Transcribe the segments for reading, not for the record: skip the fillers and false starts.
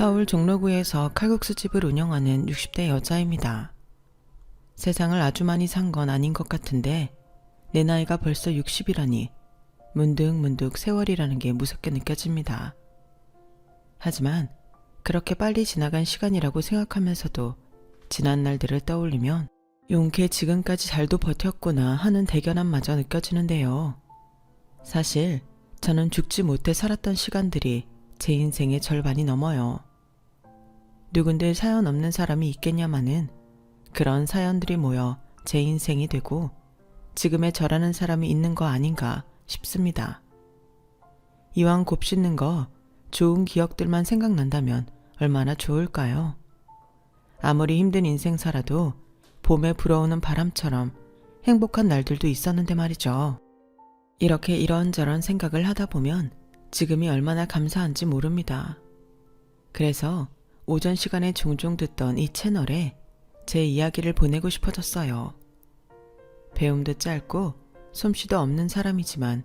서울 종로구에서 칼국수집을 운영하는 60대 여자입니다. 세상을 아주 많이 산 건 아닌 것 같은데 내 나이가 벌써 60이라니 문득문득 세월이라는 게 무섭게 느껴집니다. 하지만 그렇게 빨리 지나간 시간이라고 생각하면서도 지난 날들을 떠올리면 용케 지금까지 잘도 버텼구나 하는 대견함마저 느껴지는데요. 사실 저는 죽지 못해 살았던 시간들이 제 인생의 절반이 넘어요. 누군들 사연 없는 사람이 있겠냐마는 그런 사연들이 모여 제 인생이 되고 지금의 저라는 사람이 있는 거 아닌가 싶습니다. 이왕 곱씹는 거 좋은 기억들만 생각난다면 얼마나 좋을까요? 아무리 힘든 인생 살아도 봄에 불어오는 바람처럼 행복한 날들도 있었는데 말이죠. 이렇게 이런저런 생각을 하다 보면 지금이 얼마나 감사한지 모릅니다. 그래서 오전 시간에 종종 듣던 이 채널에 제 이야기를 보내고 싶어졌어요. 배움도 짧고 솜씨도 없는 사람이지만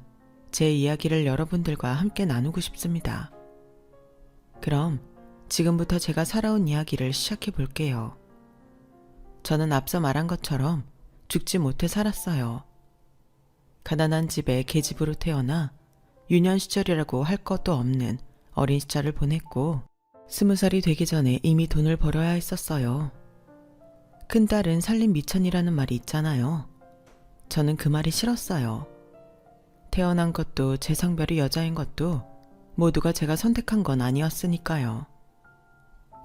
제 이야기를 여러분들과 함께 나누고 싶습니다. 그럼 지금부터 제가 살아온 이야기를 시작해 볼게요. 저는 앞서 말한 것처럼 죽지 못해 살았어요. 가난한 집에 계집으로 태어나 유년 시절이라고 할 것도 없는 어린 시절을 보냈고 20살이 되기 전에 이미 돈을 벌어야 했었어요. 큰딸은 살림 미천이라는 말이 있잖아요. 저는 그 말이 싫었어요. 태어난 것도 제 성별이 여자인 것도 모두가 제가 선택한 건 아니었으니까요.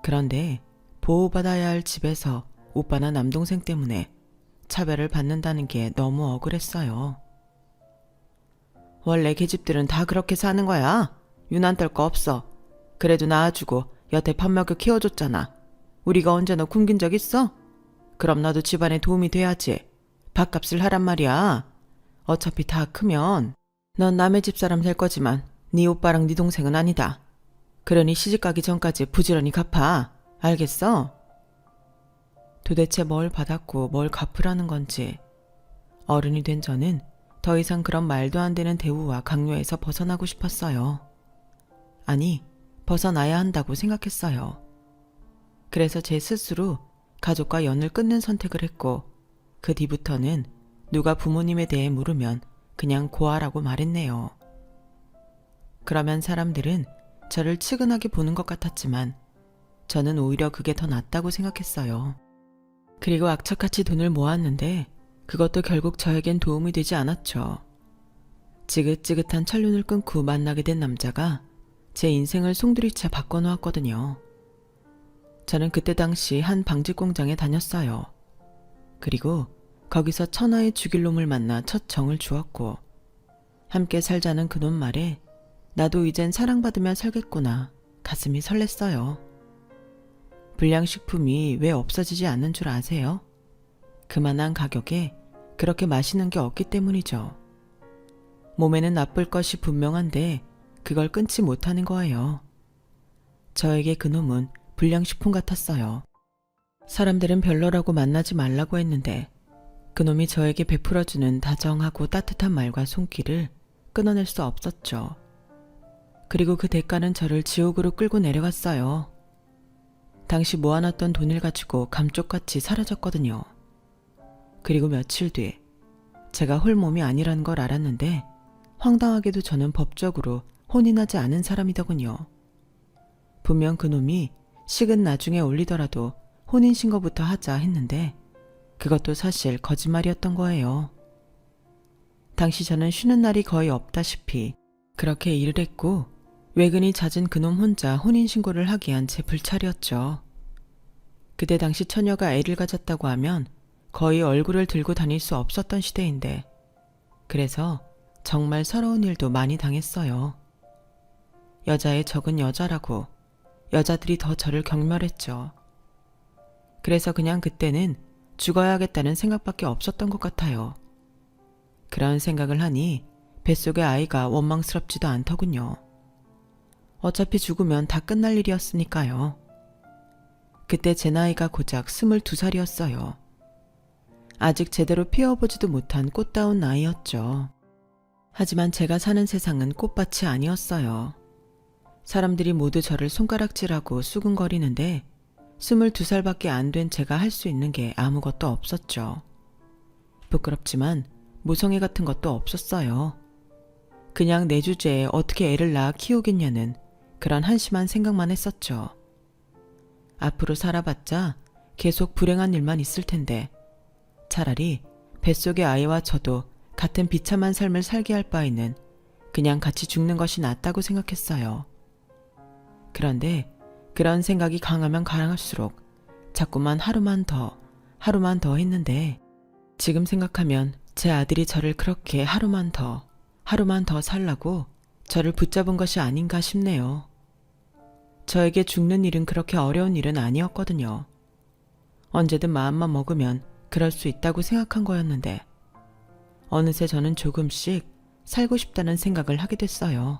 그런데 보호받아야 할 집에서 오빠나 남동생 때문에 차별을 받는다는 게 너무 억울했어요. 원래 계집들은 다 그렇게 사는 거야. 유난 떨 거 없어. 그래도 낳아주고 여태 밥 먹여 키워줬잖아. 우리가 언제 너 굶긴 적 있어? 그럼 너도 집안에 도움이 돼야지. 밥값을 하란 말이야. 어차피 다 크면 넌 남의 집사람 될 거지만 네 오빠랑 네 동생은 아니다. 그러니 시집가기 전까지 부지런히 갚아. 알겠어? 도대체 뭘 받았고 뭘 갚으라는 건지. 어른이 된 저는 더 이상 그런 말도 안 되는 대우와 강요에서 벗어나고 싶었어요. 아니, 벗어나야 한다고 생각했어요. 그래서 제 스스로 가족과 연을 끊는 선택을 했고 그 뒤부터는 누가 부모님에 대해 물으면 그냥 고아라고 말했네요. 그러면 사람들은 저를 측은하게 보는 것 같았지만 저는 오히려 그게 더 낫다고 생각했어요. 그리고 악착같이 돈을 모았는데 그것도 결국 저에겐 도움이 되지 않았죠. 지긋지긋한 천륜을 끊고 만나게 된 남자가 제 인생을 송두리째 바꿔놓았거든요. 저는 그때 당시 한 방직 공장에 다녔어요. 그리고 거기서 천하의 죽일 놈을 만나 첫 정을 주었고 함께 살자는 그놈 말에 나도 이젠 사랑받으며 살겠구나 가슴이 설렜어요. 불량식품이 왜 없어지지 않는 줄 아세요? 그만한 가격에 그렇게 맛있는 게 없기 때문이죠. 몸에는 나쁠 것이 분명한데 그걸 끊지 못하는 거예요. 저에게 그놈은 불량식품 같았어요. 사람들은 별로라고 만나지 말라고 했는데 그놈이 저에게 베풀어주는 다정하고 따뜻한 말과 손길을 끊어낼 수 없었죠. 그리고 그 대가는 저를 지옥으로 끌고 내려갔어요. 당시 모아놨던 돈을 가지고 감쪽같이 사라졌거든요. 그리고 며칠 뒤 제가 홀몸이 아니라는 걸 알았는데 황당하게도 저는 법적으로 혼이 나지 않은 사람이더군요. 분명 그놈이 식은 나중에 올리더라도 혼인신고부터 하자 했는데 그것도 사실 거짓말이었던 거예요. 당시 저는 쉬는 날이 거의 없다시피 그렇게 일을 했고 외근이 잦은 그놈 혼자 혼인신고를 하기엔 제 불찰이었죠. 그때 당시 처녀가 애를 가졌다고 하면 거의 얼굴을 들고 다닐 수 없었던 시대인데 그래서 정말 서러운 일도 많이 당했어요. 여자의 적은 여자라고 여자들이 더 저를 경멸했죠. 그래서 그냥 그때는 죽어야겠다는 생각밖에 없었던 것 같아요. 그런 생각을 하니 뱃속의 아이가 원망스럽지도 않더군요. 어차피 죽으면 다 끝날 일이었으니까요. 그때 제 나이가 고작 22살이었어요. 아직 제대로 피어보지도 못한 꽃다운 나이였죠. 하지만 제가 사는 세상은 꽃밭이 아니었어요. 사람들이 모두 저를 손가락질하고 수근거리는데 22살밖에 안 된 제가 할 수 있는 게 아무것도 없었죠. 부끄럽지만 모성애 같은 것도 없었어요. 그냥 내 주제에 어떻게 애를 낳아 키우겠냐는 그런 한심한 생각만 했었죠. 앞으로 살아봤자 계속 불행한 일만 있을 텐데 차라리 뱃속의 아이와 저도 같은 비참한 삶을 살게 할 바에는 그냥 같이 죽는 것이 낫다고 생각했어요. 그런데 그런 생각이 강하면 강할수록 자꾸만 하루만 더 했는데 지금 생각하면 제 아들이 저를 그렇게 하루만 더 살라고 저를 붙잡은 것이 아닌가 싶네요. 저에게 죽는 일은 그렇게 어려운 일은 아니었거든요. 언제든 마음만 먹으면 그럴 수 있다고 생각한 거였는데 어느새 저는 조금씩 살고 싶다는 생각을 하게 됐어요.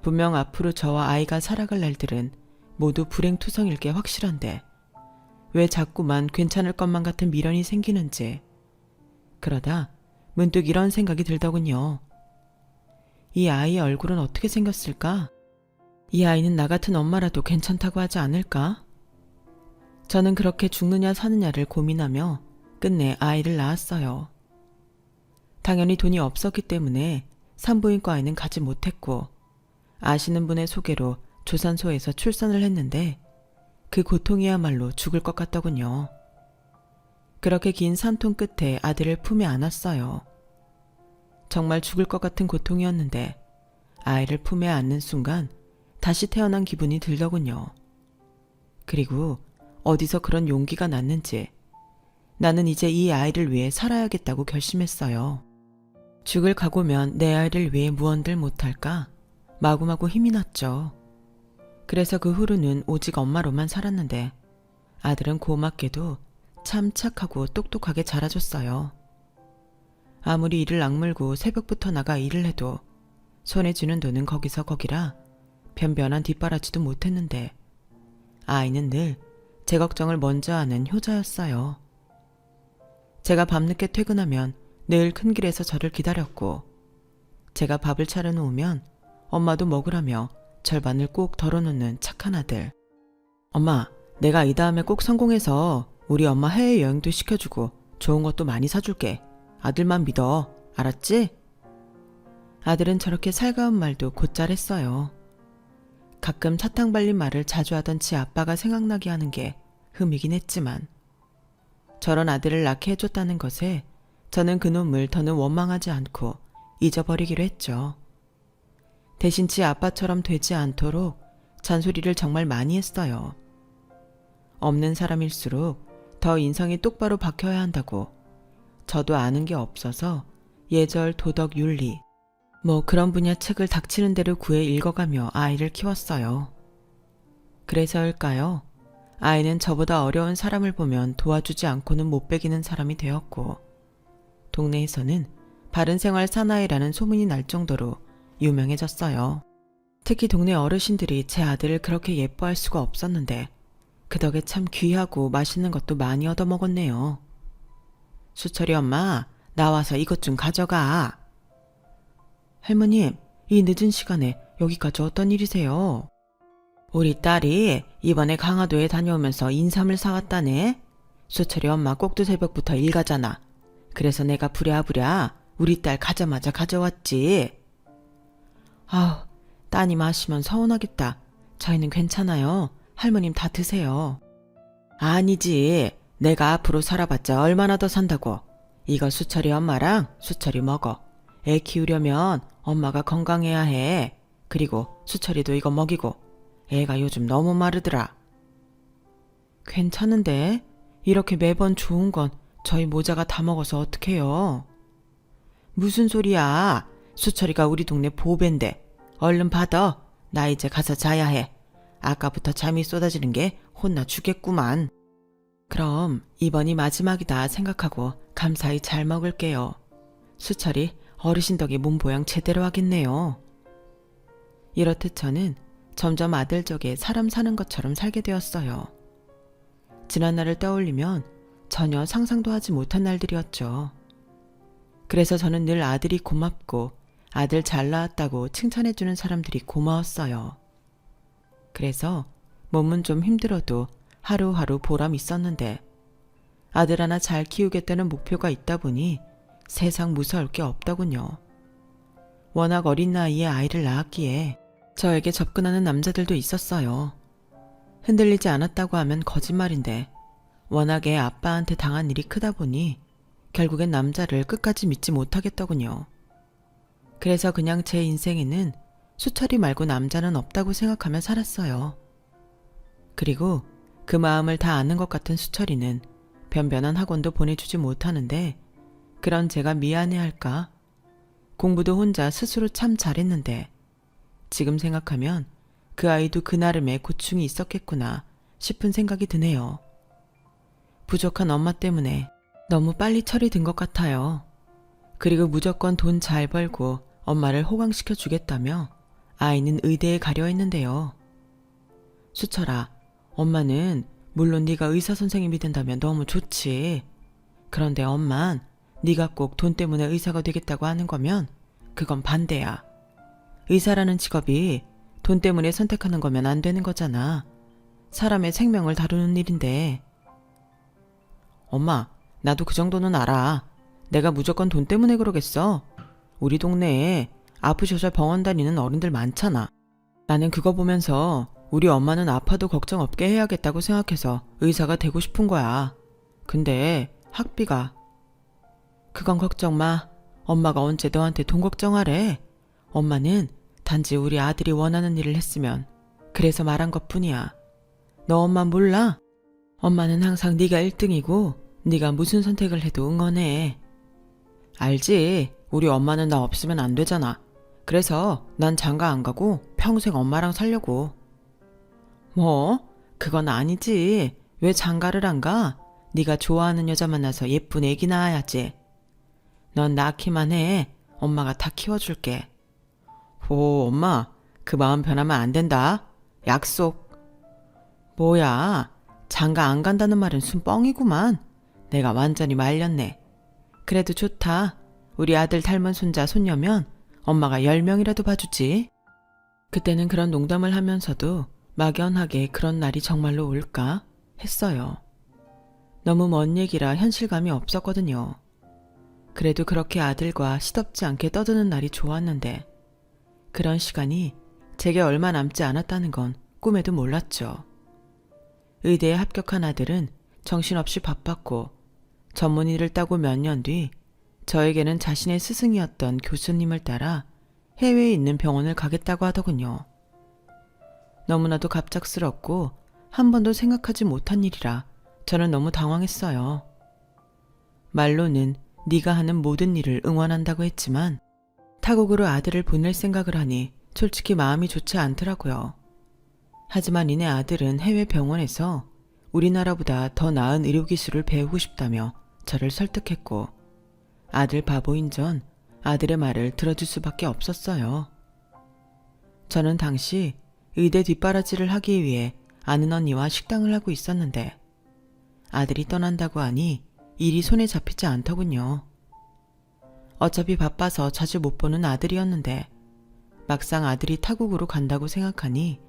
분명 앞으로 저와 아이가 살아갈 날들은 모두 불행투성일 게 확실한데 왜 자꾸만 괜찮을 것만 같은 미련이 생기는지 그러다 문득 이런 생각이 들더군요. 이 아이의 얼굴은 어떻게 생겼을까? 이 아이는 나 같은 엄마라도 괜찮다고 하지 않을까? 저는 그렇게 죽느냐 사느냐를 고민하며 끝내 아이를 낳았어요. 당연히 돈이 없었기 때문에 산부인과에는 가지 못했고 아시는 분의 소개로 조산소에서 출산을 했는데 그 고통이야말로 죽을 것 같더군요. 그렇게 긴 산통 끝에 아들을 품에 안았어요. 정말 죽을 것 같은 고통이었는데 아이를 품에 안는 순간 다시 태어난 기분이 들더군요. 그리고 어디서 그런 용기가 났는지 나는 이제 이 아이를 위해 살아야겠다고 결심했어요. 죽을 각오면 내 아이를 위해 무언들 못할까? 마구마구 힘이 났죠. 그래서 그 후로는 오직 엄마로만 살았는데 아들은 고맙게도 참 착하고 똑똑하게 자라줬어요. 아무리 이를 악물고 새벽부터 나가 일을 해도 손에 쥐는 돈은 거기서 거기라 변변한 뒷바라지도 못했는데 아이는 늘 제 걱정을 먼저 하는 효자였어요. 제가 밤늦게 퇴근하면 늘 큰 길에서 저를 기다렸고 제가 밥을 차려놓으면 엄마도 먹으라며 절반을 꼭 덜어놓는 착한 아들. 엄마, 내가 이 다음에 꼭 성공해서 우리 엄마 해외여행도 시켜주고 좋은 것도 많이 사줄게. 아들만 믿어. 알았지? 아들은 저렇게 살가운 말도 곧잘 했어요. 가끔 사탕 발린 말을 자주 하던 지 아빠가 생각나게 하는 게 흠이긴 했지만 저런 아들을 낳게 해줬다는 것에 저는 그놈을 더는 원망하지 않고 잊어버리기로 했죠. 대신 지 아빠처럼 되지 않도록 잔소리를 정말 많이 했어요. 없는 사람일수록 더 인성이 똑바로 박혀야 한다고 저도 아는 게 없어서 예절, 도덕, 윤리 뭐 그런 분야 책을 닥치는 대로 구해 읽어가며 아이를 키웠어요. 그래서일까요? 아이는 저보다 어려운 사람을 보면 도와주지 않고는 못 베기는 사람이 되었고 동네에서는 바른생활 사나이라는 소문이 날 정도로 유명해졌어요. 특히 동네 어르신들이 제 아들을 그렇게 예뻐할 수가 없었는데 그 덕에 참 귀하고 맛있는 것도 많이 얻어먹었네요. 수철이 엄마, 나와서 이것 좀 가져가. 할머님, 이 늦은 시간에 여기까지 어떤 일이세요? 우리 딸이 이번에 강화도에 다녀오면서 인삼을 사왔다네. 수철이 엄마 꼭두 새벽부터 일 가잖아. 그래서 내가 부랴부랴 우리 딸 가자마자 가져왔지. 아우, 따님 아시면 서운하겠다. 저희는 괜찮아요. 할머님 다 드세요. 아니지. 내가 앞으로 살아봤자 얼마나 더 산다고. 이거 수철이 엄마랑 수철이 먹어. 애 키우려면 엄마가 건강해야 해. 그리고 수철이도 이거 먹이고. 애가 요즘 너무 마르더라. 괜찮은데? 이렇게 매번 좋은 건 저희 모자가 다 먹어서 어떡해요? 무슨 소리야. 수철이가 우리 동네 보배인데. 얼른 받아. 나 이제 가서 자야 해. 아까부터 잠이 쏟아지는 게 혼나 주겠구만. 그럼 이번이 마지막이다 생각하고 감사히 잘 먹을게요. 수철이 어르신 덕에 몸보양 제대로 하겠네요. 이렇듯 저는 점점 아들 덕에 사람 사는 것처럼 살게 되었어요. 지난날을 떠올리면 전혀 상상도 하지 못한 날들이었죠. 그래서 저는 늘 아들이 고맙고 아들 잘 낳았다고 칭찬해주는 사람들이 고마웠어요. 그래서 몸은 좀 힘들어도 하루하루 보람 있었는데 아들 하나 잘 키우겠다는 목표가 있다 보니 세상 무서울 게 없더군요. 워낙 어린 나이에 아이를 낳았기에 저에게 접근하는 남자들도 있었어요. 흔들리지 않았다고 하면 거짓말인데 워낙에 아빠한테 당한 일이 크다 보니 결국엔 남자를 끝까지 믿지 못하겠더군요. 그래서 그냥 제 인생에는 수철이 말고 남자는 없다고 생각하며 살았어요. 그리고 그 마음을 다 아는 것 같은 수철이는 변변한 학원도 보내주지 못하는데 그런 제가 미안해할까? 공부도 혼자 스스로 참 잘했는데 지금 생각하면 그 아이도 그 나름의 고충이 있었겠구나 싶은 생각이 드네요. 부족한 엄마 때문에 너무 빨리 철이 든 것 같아요. 그리고 무조건 돈 잘 벌고 엄마를 호강시켜 주겠다며 아이는 의대에 가려 했는데요. 수철아, 엄마는 물론 네가 의사 선생님이 된다면 너무 좋지. 그런데 엄만 네가 꼭 돈 때문에 의사가 되겠다고 하는 거면 그건 반대야. 의사라는 직업이 돈 때문에 선택하는 거면 안 되는 거잖아. 사람의 생명을 다루는 일인데. 엄마, 나도 그 정도는 알아. 내가 무조건 돈 때문에 그러겠어. 우리 동네에 아프셔서 병원 다니는 어른들 많잖아. 나는 그거 보면서 우리 엄마는 아파도 걱정 없게 해야겠다고 생각해서 의사가 되고 싶은 거야. 근데 학비가. 그건 걱정 마. 엄마가 언제 너한테 돈 걱정하래. 엄마는 단지 우리 아들이 원하는 일을 했으면 그래서 말한 것뿐이야. 너 엄마 몰라? 엄마는 항상 네가 1등이고 네가 무슨 선택을 해도 응원해. 알지. 우리 엄마는 나 없으면 안 되잖아. 그래서 난 장가 안 가고 평생 엄마랑 살려고. 뭐? 그건 아니지. 왜 장가를 안 가? 네가 좋아하는 여자 만나서 예쁜 애기 낳아야지. 넌 낳기만 해. 엄마가 다 키워줄게. 오, 엄마. 그 마음 변하면 안 된다. 약속. 뭐야. 장가 안 간다는 말은 순뻥이구만. 내가 완전히 말렸네. 그래도 좋다. 우리 아들 닮은 손자 손녀면 엄마가 10명이라도 봐주지. 그때는 그런 농담을 하면서도 막연하게 그런 날이 정말로 올까 했어요. 너무 먼 얘기라 현실감이 없었거든요. 그래도 그렇게 아들과 시덥지 않게 떠드는 날이 좋았는데 그런 시간이 제게 얼마 남지 않았다는 건 꿈에도 몰랐죠. 의대에 합격한 아들은 정신없이 바빴고 전문의를 따고 몇 년 뒤 저에게는 자신의 스승이었던 교수님을 따라 해외에 있는 병원을 가겠다고 하더군요. 너무나도 갑작스럽고 한 번도 생각하지 못한 일이라 저는 너무 당황했어요. 말로는 네가 하는 모든 일을 응원한다고 했지만 타국으로 아들을 보낼 생각을 하니 솔직히 마음이 좋지 않더라고요. 하지만 이내 아들은 해외 병원에서 우리나라보다 더 나은 의료기술을 배우고 싶다며 저를 설득했고 아들 바보인 전 아들의 말을 들어줄 수밖에 없었어요. 저는 당시 의대 뒷바라지를 하기 위해 아는 언니와 식당을 하고 있었는데 아들이 떠난다고 하니 일이 손에 잡히지 않더군요. 어차피 바빠서 자주 못 보는 아들이었는데 막상 아들이 타국으로 간다고 생각하니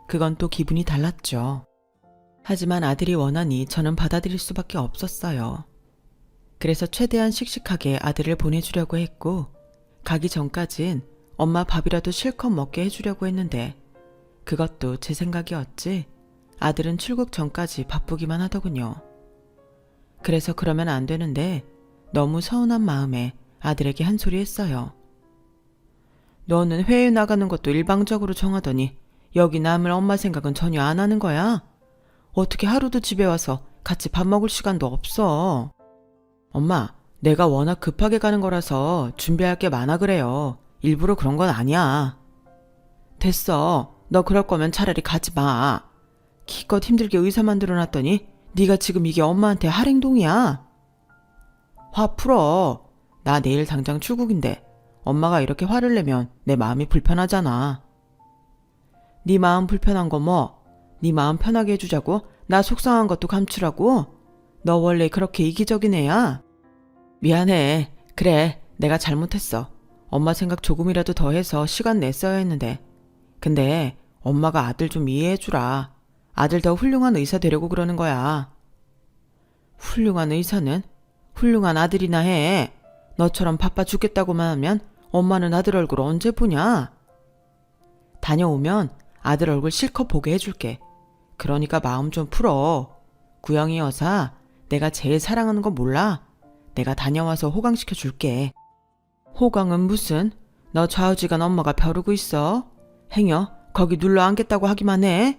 그건 또 기분이 달랐죠. 하지만 아들이 원하니 저는 받아들일 수밖에 없었어요. 그래서 최대한 씩씩하게 아들을 보내주려고 했고 가기 전까진 엄마 밥이라도 실컷 먹게 해주려고 했는데 그것도 제 생각이었지 아들은 출국 전까지 바쁘기만 하더군요. 그래서 그러면 안 되는데 너무 서운한 마음에 아들에게 한 소리 했어요. 너는 해외 나가는 것도 일방적으로 정하더니 여기 남을 엄마 생각은 전혀 안 하는 거야? 어떻게 하루도 집에 와서 같이 밥 먹을 시간도 없어? 엄마, 내가 워낙 급하게 가는 거라서 준비할 게 많아 그래요. 일부러 그런 건 아니야. 됐어. 너 그럴 거면 차라리 가지 마. 기껏 힘들게 의사 만들어놨더니 네가 지금 이게 엄마한테 할 행동이야. 화 풀어. 나 내일 당장 출국인데 엄마가 이렇게 화를 내면 내 마음이 불편하잖아. 네 마음 불편한 거 뭐? 네 마음 편하게 해주자고 나 속상한 것도 감추라고? 너 원래 그렇게 이기적인 애야? 미안해. 그래, 내가 잘못했어. 엄마 생각 조금이라도 더 해서 시간 냈어야 했는데. 근데 엄마가 아들 좀 이해해주라. 아들 더 훌륭한 의사 되려고 그러는 거야. 훌륭한 의사는? 훌륭한 아들이나 해. 너처럼 바빠 죽겠다고만 하면 엄마는 아들 얼굴 언제 보냐? 다녀오면 아들 얼굴 실컷 보게 해줄게. 그러니까 마음 좀 풀어. 구영이 여사, 내가 제일 사랑하는 거 몰라? 내가 다녀와서 호강시켜 줄게. 호강은 무슨? 너 좌우지간 엄마가 벼르고 있어. 행여 거기 눌러 앉겠다고 하기만 해.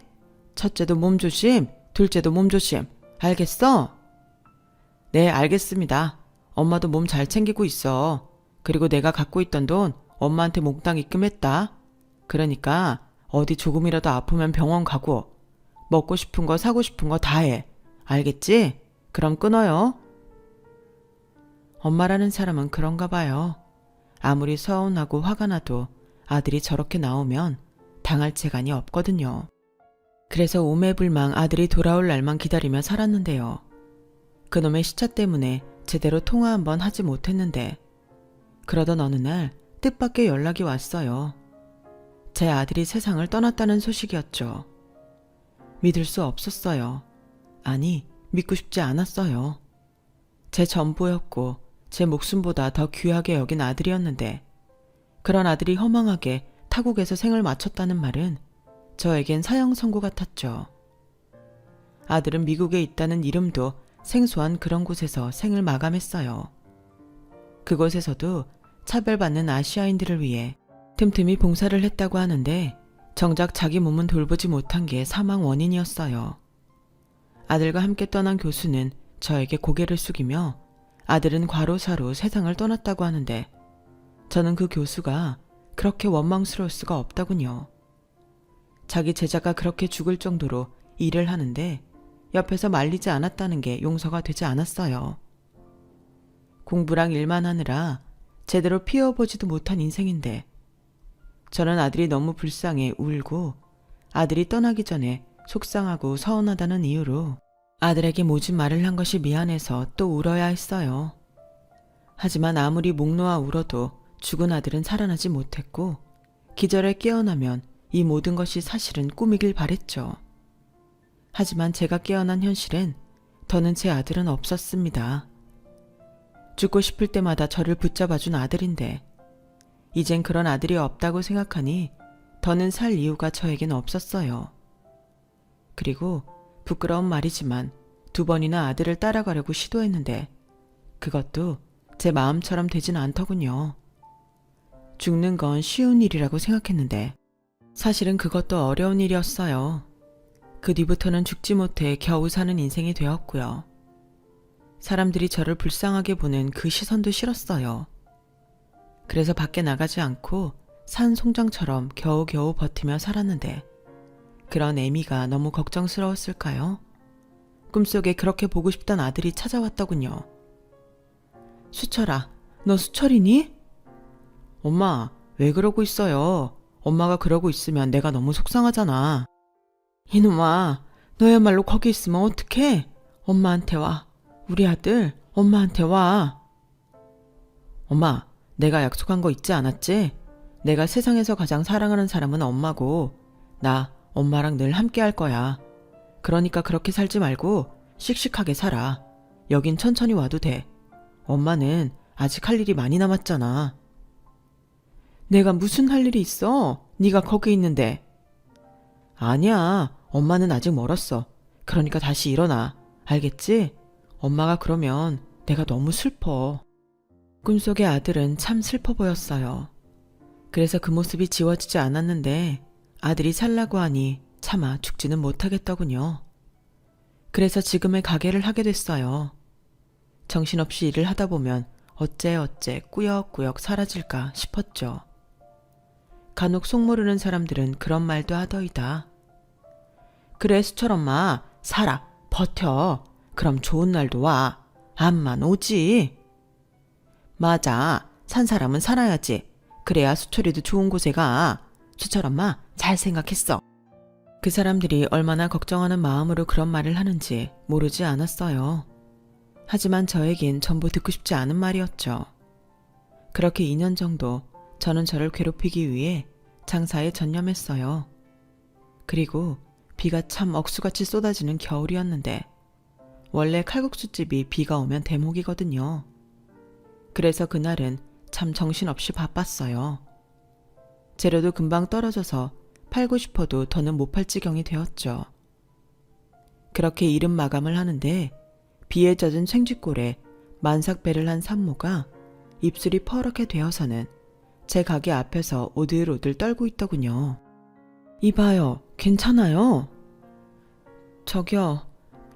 첫째도 몸조심, 둘째도 몸조심. 알겠어? 네, 알겠습니다. 엄마도 몸 잘 챙기고 있어. 그리고 내가 갖고 있던 돈 엄마한테 몽땅 입금했다. 그러니까 어디 조금이라도 아프면 병원 가고 먹고 싶은 거 사고 싶은 거 다 해. 알겠지? 그럼 끊어요. 엄마라는 사람은 그런가 봐요. 아무리 서운하고 화가 나도 아들이 저렇게 나오면 당할 재간이 없거든요. 그래서 오매불망 아들이 돌아올 날만 기다리며 살았는데요. 그놈의 시차 때문에 제대로 통화 한번 하지 못했는데 그러던 어느 날 뜻밖의 연락이 왔어요. 제 아들이 세상을 떠났다는 소식이었죠. 믿을 수 없었어요. 아니, 믿고 싶지 않았어요. 제 전부였고 제 목숨보다 더 귀하게 여긴 아들이었는데 그런 아들이 허망하게 타국에서 생을 마쳤다는 말은 저에겐 사형 선고 같았죠. 아들은 미국에 있다는 이름도 생소한 그런 곳에서 생을 마감했어요. 그곳에서도 차별받는 아시아인들을 위해 틈틈이 봉사를 했다고 하는데 정작 자기 몸은 돌보지 못한 게 사망 원인이었어요. 아들과 함께 떠난 교수는 저에게 고개를 숙이며 아들은 과로사로 세상을 떠났다고 하는데 저는 그 교수가 그렇게 원망스러울 수가 없더군요. 자기 제자가 그렇게 죽을 정도로 일을 하는데 옆에서 말리지 않았다는 게 용서가 되지 않았어요. 공부랑 일만 하느라 제대로 피워보지도 못한 인생인데 저는 아들이 너무 불쌍해 울고 아들이 떠나기 전에 속상하고 서운하다는 이유로 아들에게 모진 말을 한 것이 미안해서 또 울어야 했어요. 하지만 아무리 목 놓아 울어도 죽은 아들은 살아나지 못했고 기절에 깨어나면 이 모든 것이 사실은 꿈이길 바랬죠. 하지만 제가 깨어난 현실엔 더는 제 아들은 없었습니다. 죽고 싶을 때마다 저를 붙잡아준 아들인데 이젠 그런 아들이 없다고 생각하니 더는 살 이유가 저에겐 없었어요. 그리고 부끄러운 말이지만 2번이나 아들을 따라가려고 시도했는데 그것도 제 마음처럼 되진 않더군요. 죽는 건 쉬운 일이라고 생각했는데 사실은 그것도 어려운 일이었어요. 그 뒤부터는 죽지 못해 겨우 사는 인생이 되었고요. 사람들이 저를 불쌍하게 보는 그 시선도 싫었어요. 그래서 밖에 나가지 않고 산 송장처럼 겨우겨우 버티며 살았는데 그런 애미가 너무 걱정스러웠을까요? 꿈속에 그렇게 보고 싶던 아들이 찾아왔더군요. 수철아, 너 수철이니? 엄마, 왜 그러고 있어요? 엄마가 그러고 있으면 내가 너무 속상하잖아. 이놈아, 너야말로 거기 있으면 어떡해? 엄마한테 와. 우리 아들, 엄마한테 와. 엄마, 내가 약속한 거 잊지 않았지? 내가 세상에서 가장 사랑하는 사람은 엄마고 나 엄마랑 늘 함께 할 거야. 그러니까 그렇게 살지 말고 씩씩하게 살아. 여긴 천천히 와도 돼. 엄마는 아직 할 일이 많이 남았잖아. 내가 무슨 할 일이 있어? 네가 거기 있는데. 아니야. 엄마는 아직 멀었어. 그러니까 다시 일어나. 알겠지? 엄마가 그러면 내가 너무 슬퍼. 꿈속의 아들은 참 슬퍼 보였어요. 그래서 그 모습이 지워지지 않았는데 아들이 살라고 하니 차마 죽지는 못하겠더군요. 그래서 지금의 가게를 하게 됐어요. 정신없이 일을 하다 보면 어째 꾸역꾸역 사라질까 싶었죠. 간혹 속 모르는 사람들은 그런 말도 하더이다. 그래 수철 엄마, 살아, 버텨. 그럼 좋은 날도 와. 암만 오지. 맞아, 산 사람은 살아야지. 그래야 수철이도 좋은 곳에 가. 수철 엄마 잘 생각했어. 그 사람들이 얼마나 걱정하는 마음으로 그런 말을 하는지 모르지 않았어요. 하지만 저에겐 전부 듣고 싶지 않은 말이었죠. 그렇게 2년 정도 저는 저를 괴롭히기 위해 장사에 전념했어요. 그리고 비가 참 억수같이 쏟아지는 겨울이었는데 원래 칼국수집이 비가 오면 대목이거든요. 그래서 그날은 참 정신없이 바빴어요. 재료도 금방 떨어져서 팔고 싶어도 더는 못 팔 지경이 되었죠. 그렇게 이른 마감을 하는데 비에 젖은 생쥐골에 만삭배를 한 산모가 입술이 퍼렇게 되어서는 제 가게 앞에서 오들오들 떨고 있더군요. 이봐요, 괜찮아요? 저기요,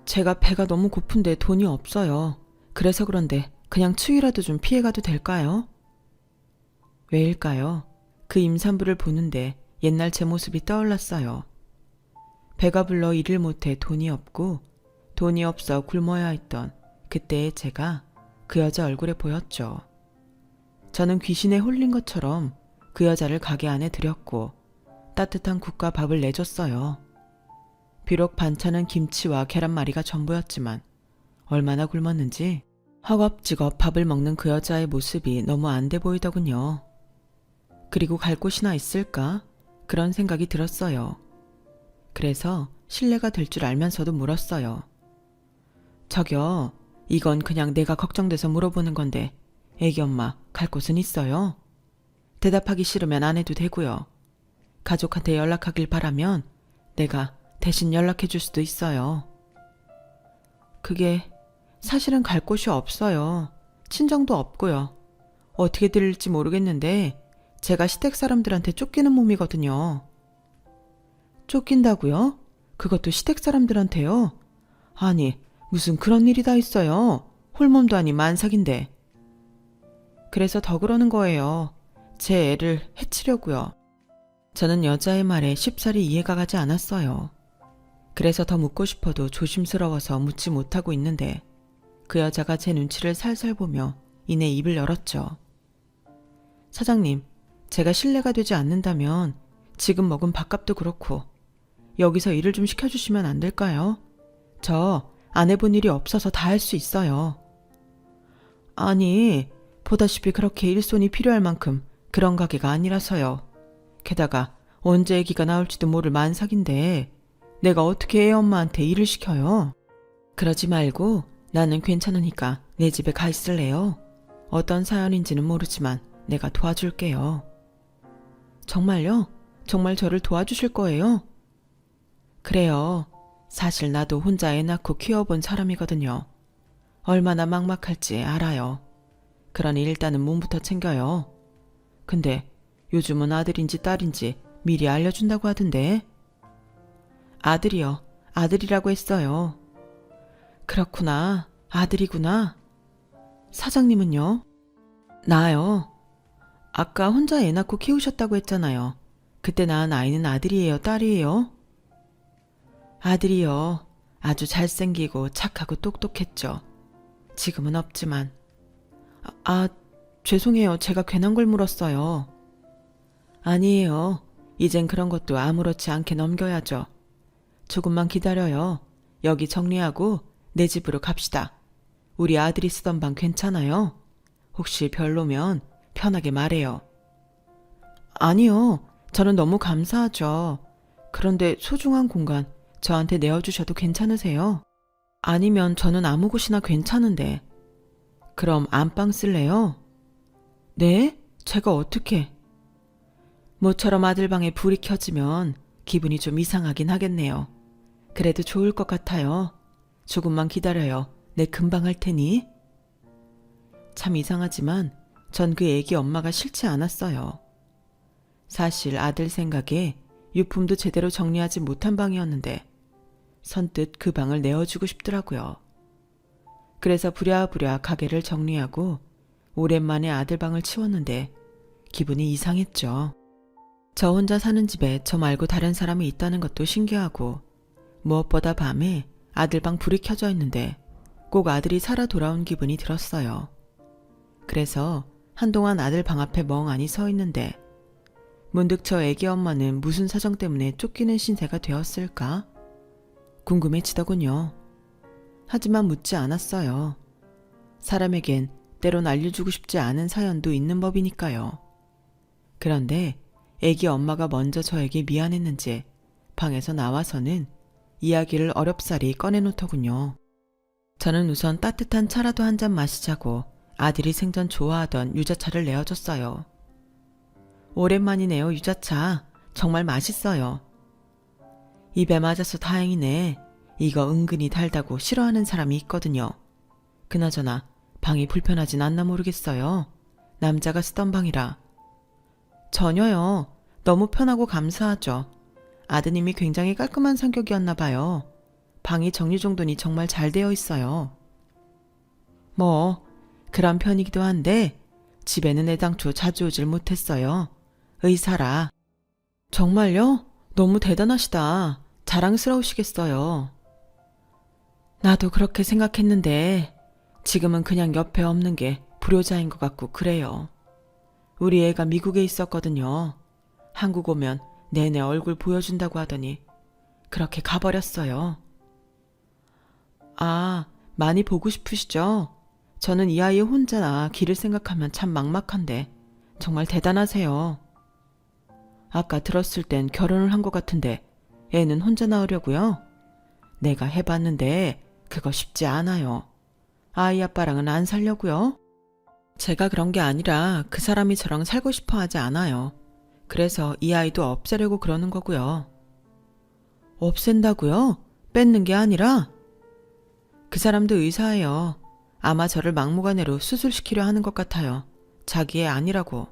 제가 배가 너무 고픈데 돈이 없어요. 그래서 그런데 그냥 추위라도 좀 피해가도 될까요? 왜일까요? 그 임산부를 보는데 옛날 제 모습이 떠올랐어요. 배가 불러 일을 못해 돈이 없고 돈이 없어 굶어야 했던 그때의 제가 그 여자 얼굴에 보였죠. 저는 귀신에 홀린 것처럼 그 여자를 가게 안에 들였고 따뜻한 국과 밥을 내줬어요. 비록 반찬은 김치와 계란말이가 전부였지만 얼마나 굶었는지 허겁지겁 밥을 먹는 그 여자의 모습이 너무 안 돼 보이더군요. 그리고 갈 곳이나 있을까? 그런 생각이 들었어요. 그래서 실례가 될 줄 알면서도 물었어요. 저기요, 이건 그냥 내가 걱정돼서 물어보는 건데 애기 엄마 갈 곳은 있어요? 대답하기 싫으면 안 해도 되고요. 가족한테 연락하길 바라면 내가 대신 연락해 줄 수도 있어요. 그게 사실은 갈 곳이 없어요. 친정도 없고요. 어떻게 드릴지 모르겠는데 제가 시댁 사람들한테 쫓기는 몸이거든요. 쫓긴다고요? 그것도 시댁 사람들한테요? 아니, 무슨 그런 일이 다 있어요. 홀몸도 아닌 만삭인데. 그래서 더 그러는 거예요. 제 애를 해치려고요. 저는 여자의 말에 쉽사리 이해가 가지 않았어요. 그래서 더 묻고 싶어도 조심스러워서 묻지 못하고 있는데 그 여자가 제 눈치를 살살 보며 이내 입을 열었죠. 사장님, 제가 신뢰가 되지 않는다면 지금 먹은 밥값도 그렇고 여기서 일을 좀 시켜주시면 안 될까요? 저 안 해본 일이 없어서 다 할 수 있어요. 아니, 보다시피 그렇게 일손이 필요할 만큼 그런 가게가 아니라서요. 게다가 언제 애기가 나올지도 모를 만삭인데 내가 어떻게 애 엄마한테 일을 시켜요? 그러지 말고 나는 괜찮으니까 내 집에 가 있을래요? 어떤 사연인지는 모르지만 내가 도와줄게요. 정말요? 정말 저를 도와주실 거예요? 그래요. 사실 나도 혼자 애 낳고 키워본 사람이거든요. 얼마나 막막할지 알아요. 그러니 일단은 몸부터 챙겨요. 근데 요즘은 아들인지 딸인지 미리 알려준다고 하던데. 아들이요. 아들이라고 했어요. 그렇구나. 아들이구나. 사장님은요? 나요. 아까 혼자 애 낳고 키우셨다고 했잖아요. 그때 낳은 아이는 아들이에요, 딸이에요? 아들이요. 아주 잘생기고 착하고 똑똑했죠. 지금은 없지만. 죄송해요. 제가 괜한 걸 물었어요. 아니에요. 이젠 그런 것도 아무렇지 않게 넘겨야죠. 조금만 기다려요. 여기 정리하고 내 집으로 갑시다. 우리 아들이 쓰던 방 괜찮아요? 혹시 별로면 편하게 말해요. 아니요. 저는 너무 감사하죠. 그런데 소중한 공간 저한테 내어주셔도 괜찮으세요? 아니면 저는 아무 곳이나 괜찮은데. 그럼 안방 쓸래요? 네? 제가 어떻게? 모처럼 아들 방에 불이 켜지면 기분이 좀 이상하긴 하겠네요. 그래도 좋을 것 같아요. 조금만 기다려요. 내 금방 할 테니. 참 이상하지만 전 그 애기 엄마가 싫지 않았어요. 사실 아들 생각에 유품도 제대로 정리하지 못한 방이었는데 선뜻 그 방을 내어주고 싶더라고요. 그래서 부랴부랴 가게를 정리하고 오랜만에 아들 방을 치웠는데 기분이 이상했죠. 저 혼자 사는 집에 저 말고 다른 사람이 있다는 것도 신기하고 무엇보다 밤에 아들 방 불이 켜져 있는데 꼭 아들이 살아 돌아온 기분이 들었어요. 그래서 한동안 아들 방 앞에 멍하니 서 있는데 문득 저 애기 엄마는 무슨 사정 때문에 쫓기는 신세가 되었을까? 궁금해지더군요. 하지만 묻지 않았어요. 사람에겐 때론 알려주고 싶지 않은 사연도 있는 법이니까요. 그런데 애기 엄마가 먼저 저에게 미안했는지 방에서 나와서는 이야기를 어렵사리 꺼내놓더군요. 저는 우선 따뜻한 차라도 한 잔 마시자고 아들이 생전 좋아하던 유자차를 내어줬어요. 오랜만이네요, 유자차. 정말 맛있어요. 입에 맞아서 다행이네. 이거 은근히 달다고 싫어하는 사람이 있거든요. 그나저나 방이 불편하진 않나 모르겠어요. 남자가 쓰던 방이라. 전혀요. 너무 편하고 감사하죠. 아드님이 굉장히 깔끔한 성격이었나 봐요. 방이 정리정돈이 정말 잘 되어 있어요. 뭐 그런 편이기도 한데 집에는 애당초 자주 오질 못했어요. 의사라. 정말요? 너무 대단하시다. 자랑스러우시겠어요. 나도 그렇게 생각했는데 지금은 그냥 옆에 없는 게 불효자인 것 같고 그래요. 우리 애가 미국에 있었거든요. 한국 오면 내내 얼굴 보여준다고 하더니 그렇게 가버렸어요. 아, 많이 보고 싶으시죠? 저는 이 아이 혼자나 길을 생각하면 참 막막한데 정말 대단하세요. 아까 들었을 땐 결혼을 한 것 같은데 애는 혼자 낳으려고요? 내가 해봤는데 그거 쉽지 않아요. 아이 아빠랑은 안 살려고요? 제가 그런 게 아니라 그 사람이 저랑 살고 싶어 하지 않아요. 그래서 이 아이도 없애려고 그러는 거고요. 없앤다고요? 뺏는 게 아니라? 그 사람도 의사예요. 아마 저를 막무가내로 수술시키려 하는 것 같아요. 자기 애 아니라고.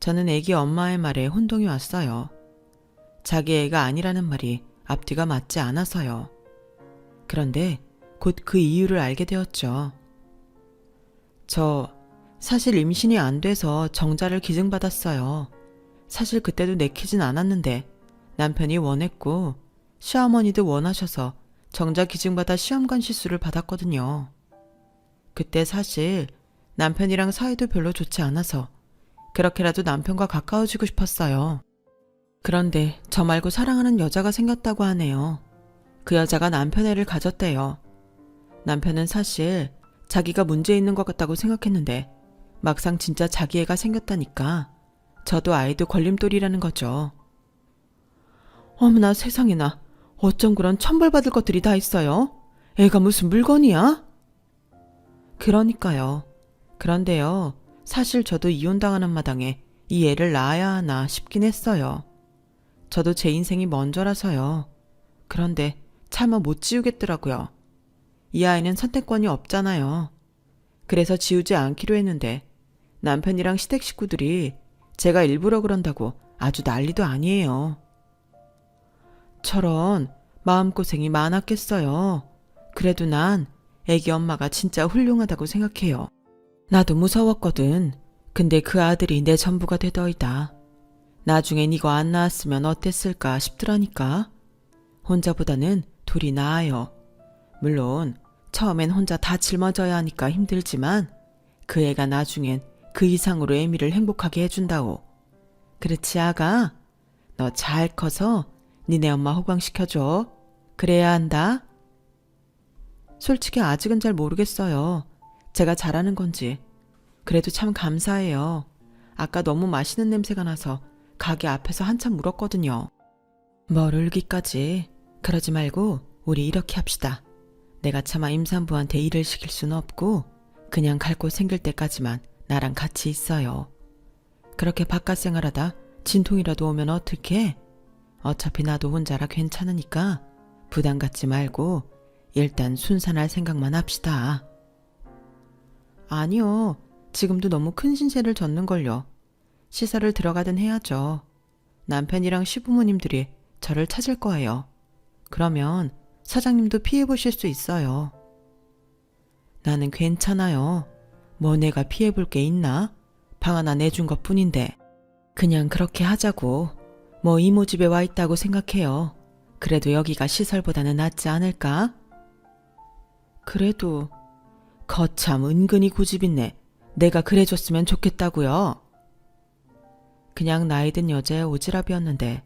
저는 애기 엄마의 말에 혼동이 왔어요. 자기 애가 아니라는 말이 앞뒤가 맞지 않아서요. 그런데 곧 그 이유를 알게 되었죠. 저 사실 임신이 안 돼서 정자를 기증받았어요. 사실 그때도 내키진 않았는데 남편이 원했고 시어머니도 원하셔서 정자 기증받아 시험관 시술을 받았거든요. 그때 사실 남편이랑 사이도 별로 좋지 않아서 그렇게라도 남편과 가까워지고 싶었어요. 그런데 저 말고 사랑하는 여자가 생겼다고 하네요. 그 여자가 남편 애를 가졌대요. 남편은 사실 자기가 문제 있는 것 같다고 생각했는데 막상 진짜 자기 애가 생겼다니까 저도 아이도 걸림돌이라는 거죠. 어머나 세상에나, 어쩜 그런 천벌받을 것들이 다 있어요? 애가 무슨 물건이야? 그러니까요. 그런데요, 사실 저도 이혼당하는 마당에 이 애를 낳아야 하나 싶긴 했어요. 저도 제 인생이 먼저라서요. 그런데 차마 못 지우겠더라고요. 이 아이는 선택권이 없잖아요. 그래서 지우지 않기로 했는데 남편이랑 시댁 식구들이 제가 일부러 그런다고 아주 난리도 아니에요. 저런 마음고생이 많았겠어요. 그래도 난 애기 엄마가 진짜 훌륭하다고 생각해요. 나도 무서웠거든. 근데 그 아들이 내 전부가 되더이다. 나중엔 이거 안 낳았으면 어땠을까 싶더라니까. 혼자보다는 둘이 나아요. 물론 처음엔 혼자 다 짊어져야 하니까 힘들지만 그 애가 나중엔 그 이상으로 애미를 행복하게 해준다오. 그렇지 아가? 너 잘 커서 니네 엄마 호강시켜줘. 그래야 한다. 솔직히 아직은 잘 모르겠어요. 제가 잘하는 건지. 그래도 참 감사해요. 아까 너무 맛있는 냄새가 나서 가게 앞에서 한참 울었거든요. 뭘 울기까지. 그러지 말고 우리 이렇게 합시다. 내가 차마 임산부한테 일을 시킬 수는 없고 그냥 갈 곳 생길 때까지만 나랑 같이 있어요. 그렇게 바깥 생활하다 진통이라도 오면 어떡해? 어차피 나도 혼자라 괜찮으니까 부담 갖지 말고 일단 순산할 생각만 합시다. 아니요. 지금도 너무 큰 신세를 졌는걸요. 시설을 들어가든 해야죠. 남편이랑 시부모님들이 저를 찾을 거예요. 그러면 사장님도 피해보실 수 있어요. 나는 괜찮아요. 뭐 내가 피해볼 게 있나? 방 하나 내준 것 뿐인데. 그냥 그렇게 하자고. 뭐 이모 집에 와 있다고 생각해요. 그래도 여기가 시설보다는 낫지 않을까? 그래도 거참 은근히 고집있네. 내가 그래줬으면 좋겠다고요. 그냥 나이 든 여자의 오지랖이었는데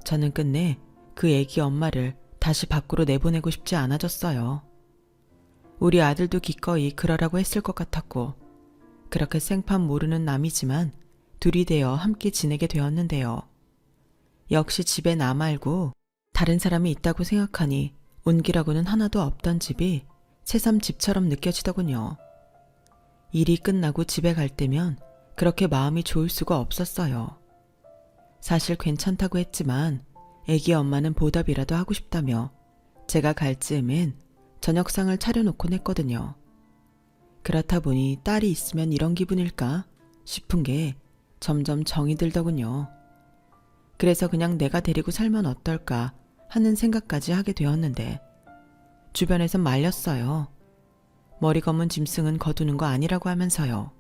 저는 끝내 그 애기 엄마를 다시 밖으로 내보내고 싶지 않아졌어요. 우리 아들도 기꺼이 그러라고 했을 것 같았고 그렇게 생판 모르는 남이지만 둘이 되어 함께 지내게 되었는데요. 역시 집에 나 말고 다른 사람이 있다고 생각하니 온기라고는 하나도 없던 집이 새삼 집처럼 느껴지더군요. 일이 끝나고 집에 갈 때면 그렇게 마음이 좋을 수가 없었어요. 사실 괜찮다고 했지만 애기 엄마는 보답이라도 하고 싶다며 제가 갈 즈음엔 저녁상을 차려놓곤 했거든요. 그렇다 보니 딸이 있으면 이런 기분일까 싶은 게 점점 정이 들더군요. 그래서 그냥 내가 데리고 살면 어떨까 하는 생각까지 하게 되었는데 주변에선 말렸어요. 머리 검은 짐승은 거두는 거 아니라고 하면서요.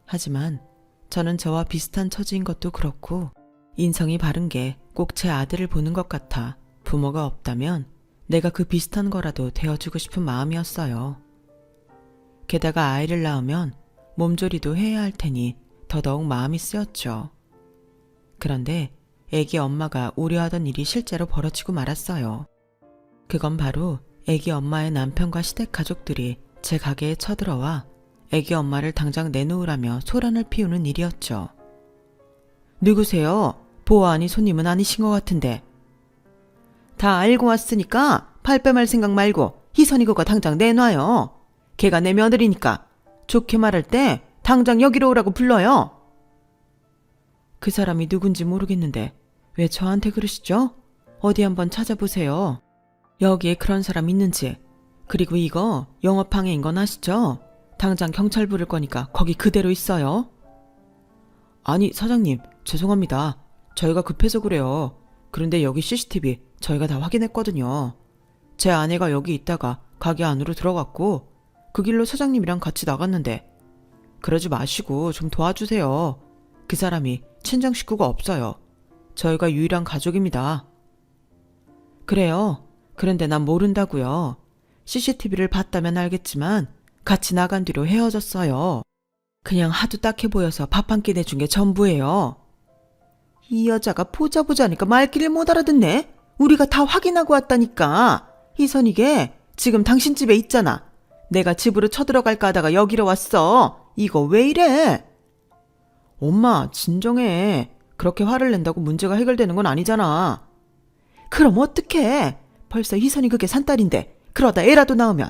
하지만 저는 저와 비슷한 처지인 것도 그렇고 인성이 바른 게 꼭 제 아들을 보는 것 같아 부모가 없다면 내가 그 비슷한 거라도 되어주고 싶은 마음이었어요. 게다가 아이를 낳으면 몸조리도 해야 할 테니 더더욱 마음이 쓰였죠. 그런데 애기 엄마가 우려하던 일이 실제로 벌어지고 말았어요. 그건 바로 애기 엄마의 남편과 시댁 가족들이 제 가게에 쳐들어와 애기 엄마를 당장 내놓으라며 소란을 피우는 일이었죠. 누구세요? 보아하니 손님은 아니신 것 같은데. 다 알고 왔으니까 발뺌할 생각 말고 희선이 그거 당장 내놔요. 걔가 내 며느리니까 좋게 말할 때 당장 여기로 오라고 불러요. 그 사람이 누군지 모르겠는데 왜 저한테 그러시죠? 어디 한번 찾아보세요. 여기에 그런 사람 있는지. 그리고 이거 영업방해인 건 아시죠? 당장 경찰 부를 거니까 거기 그대로 있어요. 아니 사장님 죄송합니다. 저희가 급해서 그래요. 그런데 여기 CCTV 저희가 다 확인했거든요. 제 아내가 여기 있다가 가게 안으로 들어갔고 그 길로 사장님이랑 같이 나갔는데 그러지 마시고 좀 도와주세요. 그 사람이 친정 식구가 없어요. 저희가 유일한 가족입니다. 그래요. 그런데 난 모른다고요. CCTV를 봤다면 알겠지만 같이 나간 뒤로 헤어졌어요. 그냥 하도 딱해 보여서 밥 한 끼 내준 게 전부예요. 이 여자가 보자보자니까 말귀를 못 알아듣네. 우리가 다 확인하고 왔다니까. 희선이게 지금 당신 집에 있잖아. 내가 집으로 쳐들어갈까 하다가 여기로 왔어. 이거 왜 이래? 엄마 진정해. 그렇게 화를 낸다고 문제가 해결되는 건 아니잖아. 그럼 어떡해. 벌써 희선이 그게 산딸인데 그러다 애라도 낳으면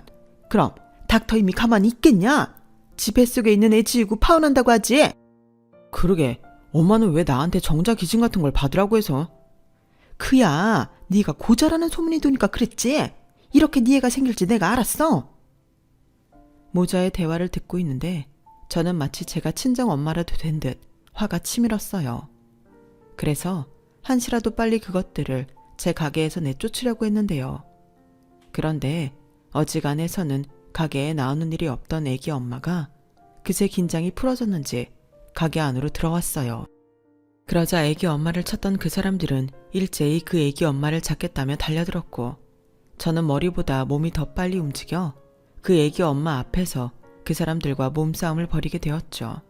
그럼 닥터 이미 가만히 있겠냐? 집 뱃속에 있는 애 지우고 파혼한다고 하지? 그러게 엄마는 왜 나한테 정자 기증 같은 걸 받으라고 해서? 그야 네가 고자라는 소문이 도니까 그랬지. 이렇게 네 애가 생길지 내가 알았어. 모자의 대화를 듣고 있는데 저는 마치 제가 친정 엄마라도 된 듯 화가 치밀었어요. 그래서 한시라도 빨리 그것들을 제 가게에서 내쫓으려고 했는데요. 그런데 어지간해서는 가게에 나오는 일이 없던 애기 엄마가 그새 긴장이 풀어졌는지 가게 안으로 들어왔어요. 그러자 애기 엄마를 찾던 그 사람들은 일제히 그 애기 엄마를 잡겠다며 달려들었고 저는 머리보다 몸이 더 빨리 움직여 그 애기 엄마 앞에서 그 사람들과 몸싸움을 벌이게 되었죠.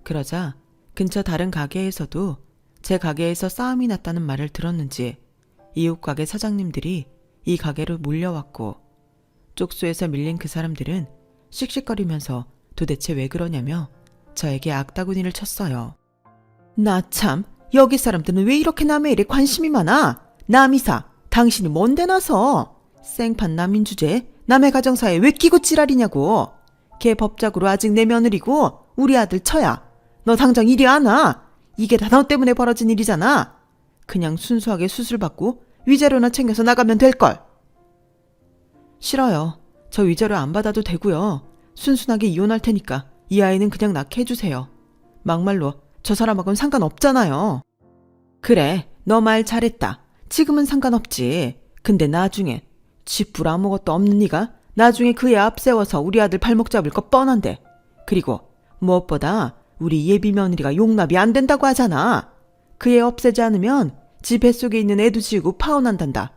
그러자 근처 다른 가게에서도 제 가게에서 싸움이 났다는 말을 들었는지 이웃 가게 사장님들이 이 가게로 몰려왔고 쪽수에서 밀린 그 사람들은 씩씩거리면서 도대체 왜 그러냐며 저에게 악다구니를 쳤어요. 나 참, 여기 사람들은 왜 이렇게 남의 일에 관심이 많아? 남이사, 당신이 뭔데 나서? 생판 남인 주제에 남의 가정사에 왜 끼고 지랄이냐고. 걔 법적으로 아직 내 며느리고 우리 아들 처야. 너 당장 이리 안 와. 이게 다 너 때문에 벌어진 일이잖아. 그냥 순수하게 수술받고 위자료나 챙겨서 나가면 될걸. 싫어요. 저 위자료 안 받아도 되고요. 순순하게 이혼할 테니까 이 아이는 그냥 낳게 해주세요. 막말로 저 사람하고는 상관없잖아요. 그래, 너 말 잘했다. 지금은 상관없지. 근데 나중에 집불 아무것도 없는 네가 나중에 그 애 앞세워서 우리 아들 발목 잡을 거 뻔한데. 그리고 무엇보다 우리 예비 며느리가 용납이 안 된다고 하잖아. 그 애 없애지 않으면 집 뱃속에 있는 애도 지우고 파혼한단다.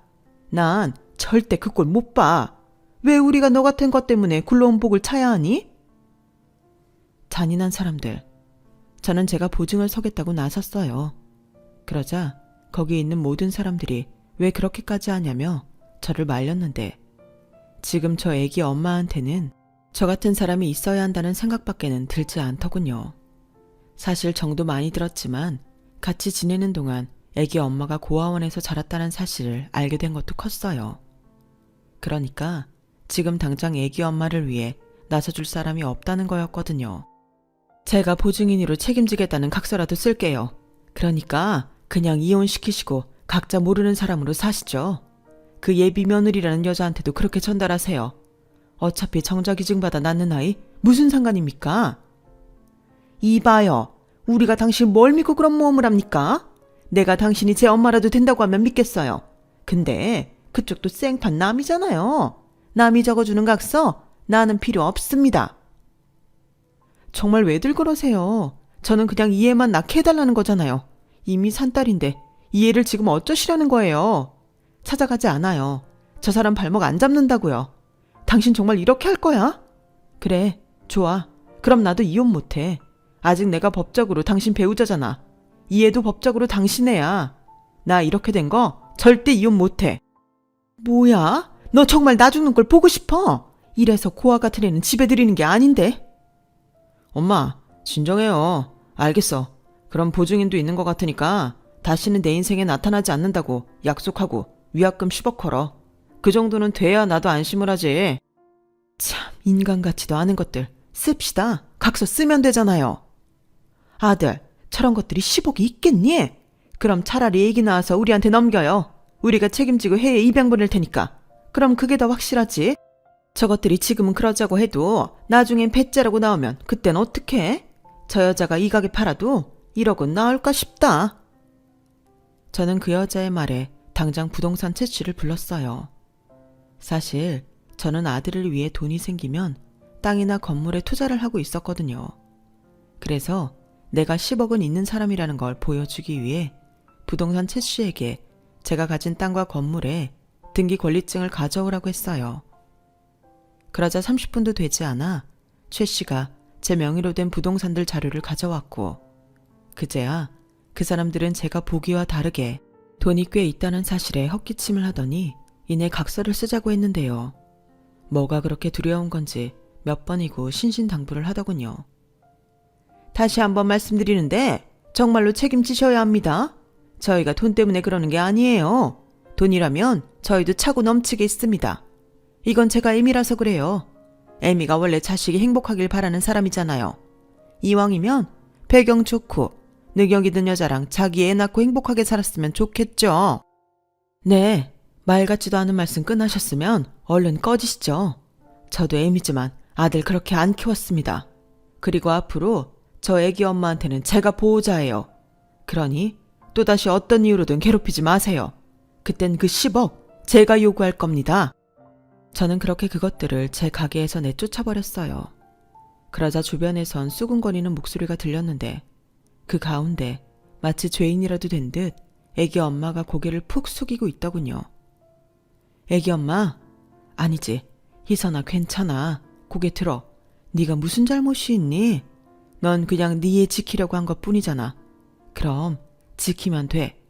난 절대 그 꼴 못 봐. 왜 우리가 너 같은 것 때문에 굴러온 복을 차야 하니? 잔인한 사람들. 저는 제가 보증을 서겠다고 나섰어요. 그러자 거기 있는 모든 사람들이 왜 그렇게까지 하냐며 저를 말렸는데 지금 저 애기 엄마한테는 저 같은 사람이 있어야 한다는 생각밖에는 들지 않더군요. 사실 정도 많이 들었지만 같이 지내는 동안 애기 엄마가 고아원에서 자랐다는 사실을 알게 된 것도 컸어요. 그러니까 지금 당장 애기 엄마를 위해 나서줄 사람이 없다는 거였거든요. 제가 보증인으로 책임지겠다는 각서라도 쓸게요. 그러니까 그냥 이혼시키시고 각자 모르는 사람으로 사시죠. 그 예비 며느리라는 여자한테도 그렇게 전달하세요. 어차피 정자기증받아 낳는 아이 무슨 상관입니까? 이봐요. 우리가 당신 뭘 믿고 그런 모험을 합니까? 내가 당신이 제 엄마라도 된다고 하면 믿겠어요. 근데 그쪽도 생판 남이잖아요. 남이 적어주는 각서 나는 필요 없습니다. 정말 왜들 그러세요? 저는 그냥 이해만 낳게 해달라는 거잖아요. 이미 산 딸인데 이해를 지금 어쩌시려는 거예요? 찾아가지 않아요. 저 사람 발목 안 잡는다고요. 당신 정말 이렇게 할 거야? 그래, 좋아. 그럼 나도 이혼 못해. 아직 내가 법적으로 당신 배우자잖아. 이해도 법적으로 당신 애야. 나 이렇게 된 거 절대 이혼 못해. 뭐야? 너 정말 나 죽는 걸 보고 싶어? 이래서 고아 같은 애는 집에 들이는 게 아닌데. 엄마, 진정해요. 알겠어. 그럼 보증인도 있는 것 같으니까 다시는 내 인생에 나타나지 않는다고 약속하고 위약금 10억 걸어. 그 정도는 돼야 나도 안심을 하지. 참, 인간 같지도 않은 것들. 씁시다. 각서 쓰면 되잖아요. 아들, 저런 것들이 10억이 있겠니? 그럼 차라리 얘기 나와서 우리한테 넘겨요. 우리가 책임지고 해외 입양 보낼 테니까. 그럼 그게 더 확실하지. 저것들이 지금은 그러자고 해도 나중엔 배째라고 나오면 그땐 어떡해? 저 여자가 이 가게 팔아도 1억은 나올까 싶다. 저는 그 여자의 말에 당장 부동산 채취를 불렀어요. 사실 저는 아들을 위해 돈이 생기면 땅이나 건물에 투자를 하고 있었거든요. 그래서 내가 10억은 있는 사람이라는 걸 보여주기 위해 부동산 최 씨에게 제가 가진 땅과 건물에 등기 권리증을 가져오라고 했어요. 그러자 30분도 되지 않아 최 씨가 제 명의로 된 부동산들 자료를 가져왔고, 그제야 그 사람들은 제가 보기와 다르게 돈이 꽤 있다는 사실에 헛기침을 하더니 이내 각서를 쓰자고 했는데요. 뭐가 그렇게 두려운 건지 몇 번이고 신신당부를 하더군요. 다시 한번 말씀드리는데 정말로 책임지셔야 합니다. 저희가 돈 때문에 그러는 게 아니에요. 돈이라면 저희도 차고 넘치게 있습니다. 이건 제가 애미라서 그래요. 애미가 원래 자식이 행복하길 바라는 사람이잖아요. 이왕이면 배경 좋고 능력 있는 여자랑 자기 애 낳고 행복하게 살았으면 좋겠죠. 네, 말 같지도 않은 말씀 끝나셨으면 얼른 꺼지시죠. 저도 애미지만 아들 그렇게 안 키웠습니다. 그리고 앞으로 저 애기 엄마한테는 제가 보호자예요. 그러니 또다시 어떤 이유로든 괴롭히지 마세요. 그땐 그 10억 제가 요구할 겁니다. 저는 그렇게 그것들을 제 가게에서 내쫓아버렸어요. 그러자 주변에선 수군거리는 목소리가 들렸는데 그 가운데 마치 죄인이라도 된 듯 애기 엄마가 고개를 푹 숙이고 있더군요. 애기 엄마, 아니지. 희선아 괜찮아. 고개 들어. 네가 무슨 잘못이 있니? 넌 그냥 네 애 지키려고 한 것뿐이잖아. 그럼 지키면 돼.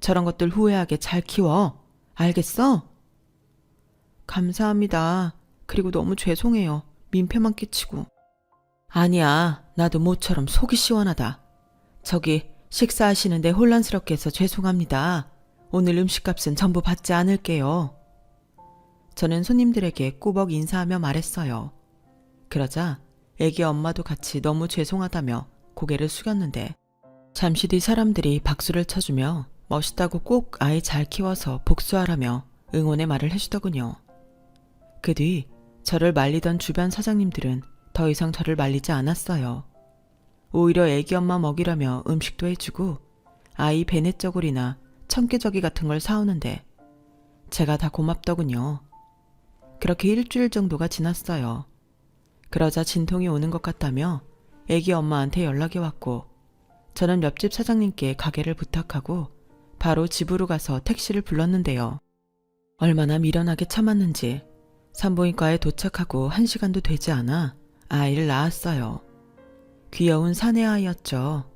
저런 것들 후회하게 잘 키워. 알겠어? 감사합니다. 그리고 너무 죄송해요. 민폐만 끼치고. 아니야. 나도 모처럼 속이 시원하다. 저기 식사하시는데 혼란스럽게 해서 죄송합니다. 오늘 음식값은 전부 받지 않을게요. 저는 손님들에게 꾸벅 인사하며 말했어요. 그러자 애기 엄마도 같이 너무 죄송하다며 고개를 숙였는데 잠시 뒤 사람들이 박수를 쳐주며 멋있다고 꼭 아이 잘 키워서 복수하라며 응원의 말을 해주더군요. 그 뒤 저를 말리던 주변 사장님들은 더 이상 저를 말리지 않았어요. 오히려 애기 엄마 먹이라며 음식도 해주고 아이 베네저골이나 청개저기 같은 걸 사오는데 제가 다 고맙더군요. 그렇게 일주일 정도가 지났어요. 그러자 진통이 오는 것 같다며 애기 엄마한테 연락이 왔고 저는 옆집 사장님께 가게를 부탁하고 바로 집으로 가서 택시를 불렀는데요. 얼마나 미련하게 참았는지 산부인과에 도착하고 1시간도 되지 않아 아이를 낳았어요. 귀여운 사내 아이였죠.